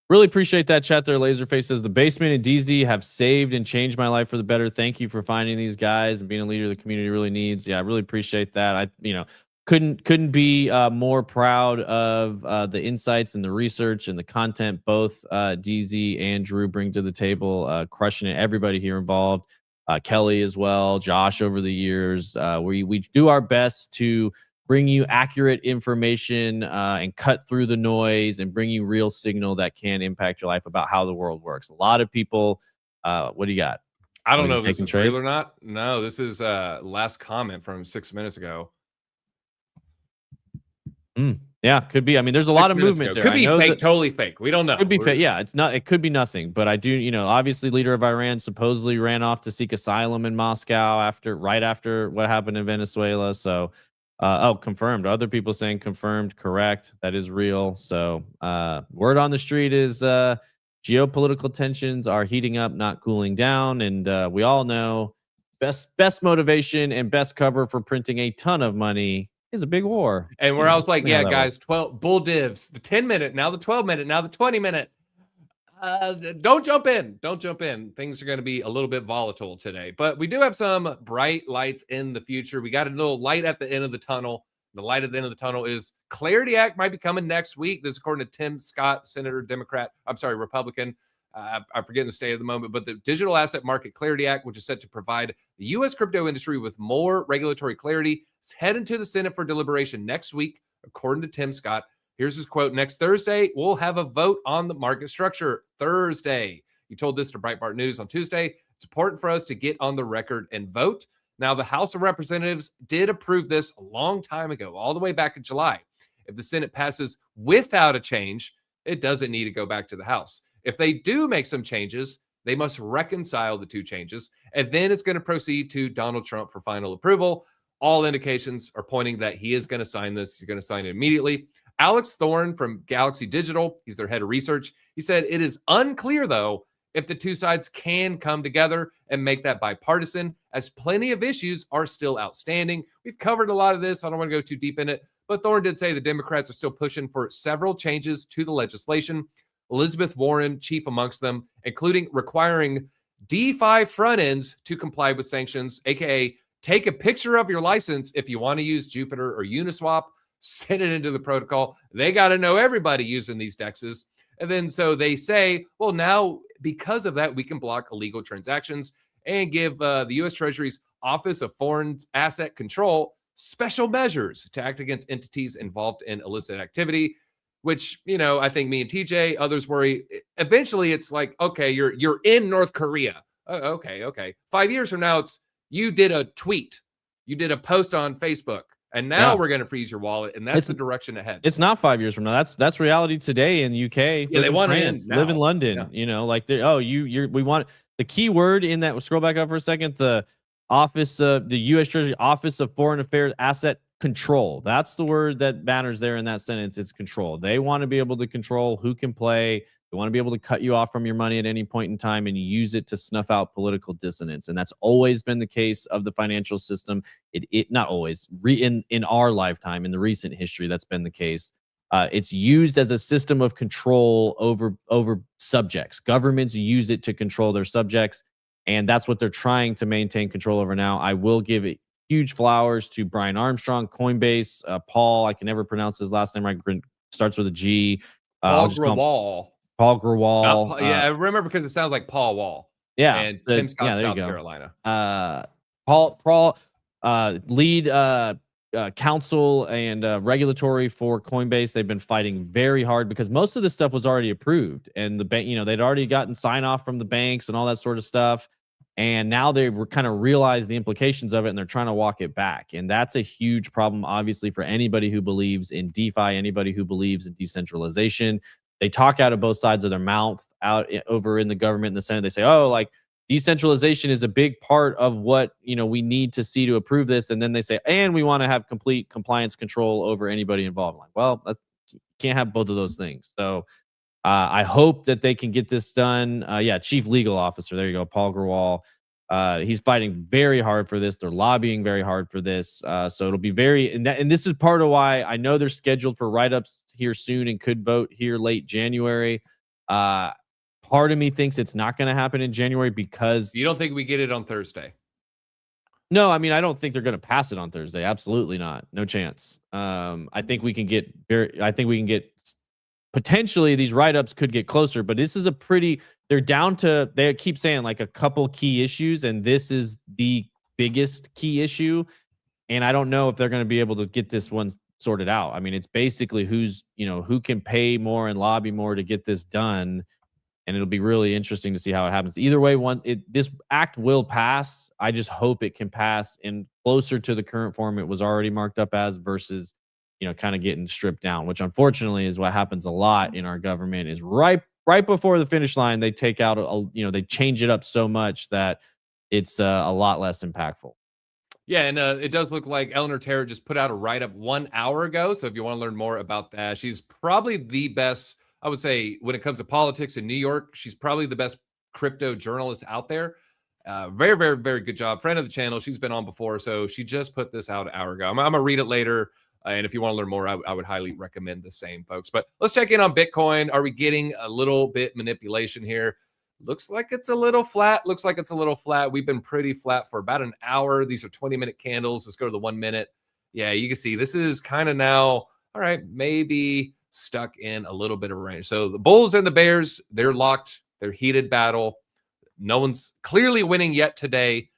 Really appreciate that chat there. Laserface says, the Basement and DZ have saved and changed my life for the better. Thank you for finding these guys and being a leader the community really needs. Yeah, I really appreciate that. I couldn't be more proud of the insights and the research and the content both DZ and Drew bring to the table, crushing it. Everybody here involved, Kelly as well, Josh over the years. We do our best to bring you accurate information and cut through the noise and bring you real signal that can impact your life about how the world works. A lot of people, what do you got? I don't know if this is real or not. No, this is last comment from 6 minutes ago. Yeah, could be. I mean, there's a lot of movement there. Could be fake, totally fake. We don't know. Could be fake. Yeah, it's not. It could be nothing. But I do, obviously, leader of Iran supposedly ran off to seek asylum in Moscow right after what happened in Venezuela. So, confirmed. Other people saying confirmed. Correct. That is real. So, word on the street is geopolitical tensions are heating up, not cooling down, and we all know best motivation and best cover for printing a ton of money is a big war. And where I was like, yeah, guys, 12 bull divs, the 10-minute, now the 12-minute, now the 20-minute. Don't jump in. Don't jump in. Things are going to be a little bit volatile today, but we do have some bright lights in the future. We got a little light at the end of the tunnel. The light at the end of the tunnel is Clarity Act might be coming next week. This is according to Tim Scott, Senator, Republican. I'm forgetting the state at the moment, but the Digital Asset Market Clarity Act, which is set to provide the U.S. crypto industry with more regulatory clarity, is heading to the Senate for deliberation next week, according to Tim Scott. Here's his quote. Next Thursday, we'll have a vote on the market structure. Thursday. He told this to Breitbart News on Tuesday. It's important for us to get on the record and vote. Now, the House of Representatives did approve this a long time ago, all the way back in July. If the Senate passes without a change, it doesn't need to go back to the House. If they do make some changes, they must reconcile the two changes, and then it's going to proceed to Donald Trump for final approval. All indications are pointing that he is going to sign this. He's going to sign it immediately. Alex Thorne from Galaxy Digital, he's their head of research. He said it is unclear, though, if the two sides can come together and make that bipartisan, as plenty of issues are still outstanding. We've covered a lot of this. I don't want to go too deep in it, but Thorne did say the Democrats are still pushing for several changes to the legislation. Elizabeth Warren, chief amongst them, including requiring DeFi front ends to comply with sanctions, aka take a picture of your license if you want to use Jupiter or Uniswap, send it into the protocol. They got to know everybody using these DEXs. And then so they say, well, now because of that, we can block illegal transactions and give the U.S. Treasury's Office of Foreign Asset Control special measures to act against entities involved in illicit activity. Which, I think me and TJ, others worry. Eventually, it's like, okay, you're in North Korea. Okay. 5 years from now, it's you did a tweet, you did a post on Facebook, and now we're going to freeze your wallet, and that's the direction ahead. It's not 5 years from now. That's reality today in the UK. Yeah, they want France, to live in London. Yeah. We want the key word in that. Scroll back up for a second. The Office of the U.S. Treasury Office of Foreign Affairs Asset Control. That's the word that matters there in that sentence. It's control. They want to be able to control who can play, They want to be able to cut you off from your money at any point in time and use it to snuff out political dissonance. And that's always been the case of the financial system. It not always, in our lifetime, in the recent history, that's been the case. It's used as a system of control over subjects. Governments use it to control their subjects, and that's what they're trying to maintain control over now. I will give it huge flowers to Brian Armstrong, Coinbase, Paul. I can never pronounce his last name right. Starts with a G. Paul Grewal. Paul Grewal. Yeah, I remember because it sounds like Paul Wall. Yeah, and Tim Scott, South Carolina. Paul, lead counsel and regulatory for Coinbase. They've been fighting very hard because most of this stuff was already approved, and the bank, they'd already gotten sign off from the banks and all that sort of stuff. And now they were kind of realized the implications of it, and they're trying to walk it back. And that's a huge problem, obviously, for anybody who believes in DeFi, anybody who believes in decentralization. They talk out of both sides of their mouth out over in the government and the Senate. They say, oh, like decentralization is a big part of what, we need to see to approve this. And then they say, and we want to have complete compliance control over anybody involved. Like, well, you can't have both of those things. So I hope that they can get this done. Chief Legal Officer. There you go. Paul Grewal. He's fighting very hard for this. They're lobbying very hard for this. So it'll be and this is part of why I know they're scheduled for write-ups here soon and could vote here late January. Part of me thinks it's not going to happen in January because you don't think we get it on Thursday? No, I mean, I don't think they're going to pass it on Thursday. Absolutely not. No chance. I think we can get potentially these write-ups could get closer, but this is they're down to, they keep saying like a couple key issues, and this is the biggest key issue. And I don't know if they're going to be able to get this one sorted out. I mean, it's basically who can pay more and lobby more to get this done. And it'll be really interesting to see how it happens. Either way, this act will pass. I just hope it can pass in closer to the current form it was already marked up as versus kind of getting stripped down, which unfortunately is what happens a lot in our government. Is right before the finish line, they take out they change it up so much that it's a lot less impactful. Yeah, and it does look like Eleanor Terra just put out a write-up 1 hour ago. So if you want to learn more about that, she's probably the best, I would say, when it comes to politics in New York. She's probably the best crypto journalist out there. Very, very, very good job. Friend of the channel. She's been on before, so she just put this out an hour ago. I'm going to read it later. And if you want to learn more, I would highly recommend the same, folks. But let's check in on Bitcoin. Are we getting a little bit manipulation here? Looks like it's a little flat. We've been pretty flat for about an hour. These are 20-minute candles. Let's go to the 1 minute. Yeah, you can see this is kind of now, all right, maybe stuck in a little bit of range. So the bulls and the bears, they're locked. They're heated battle. No one's clearly winning yet today.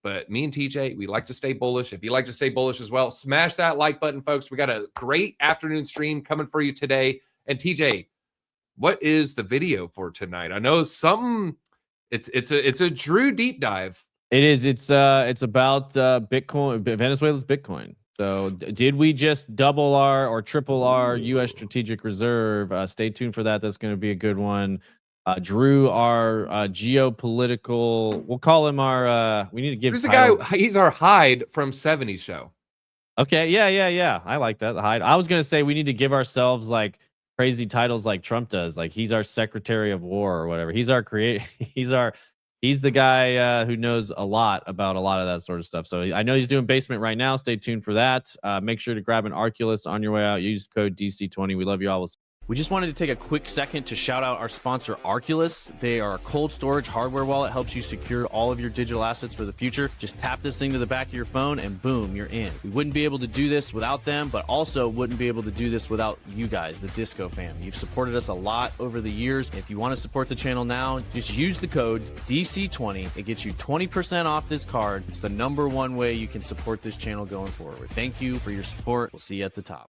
But me and TJ, we like to stay bullish. If you like to stay bullish as well, smash that like button, folks. We got a great afternoon stream coming for you today. And TJ, what is the video for tonight? I know something. It's a Drew deep dive. It is. It's about Bitcoin, Venezuela's Bitcoin. So did we just double or triple our U.S. strategic reserve? Stay tuned for that. That's going to be a good one. Drew, our geopolitical, we'll call him our, we need to give Who's the guy? He's our Hyde from 70s show. Okay. Yeah. I like that. The Hyde. I was going to say we need to give ourselves like crazy titles like Trump does. Like he's our Secretary of War or whatever. He's the guy who knows a lot about a lot of that sort of stuff. So I know he's doing basement right now. Stay tuned for that. Make sure to grab an Arculus on your way out. Use code DC20. We love you all. We just wanted to take a quick second to shout out our sponsor, Arculus. They are a cold storage hardware wallet, helps you secure all of your digital assets for the future. Just tap this thing to the back of your phone and boom, you're in. We wouldn't be able to do this without them, but also wouldn't be able to do this without you guys, the Disco fam. You've supported us a lot over the years. If you want to support the channel now, just use the code DC20. It gets you 20% off this card. It's the #1 way you can support this channel going forward. Thank you for your support. We'll see you at the top.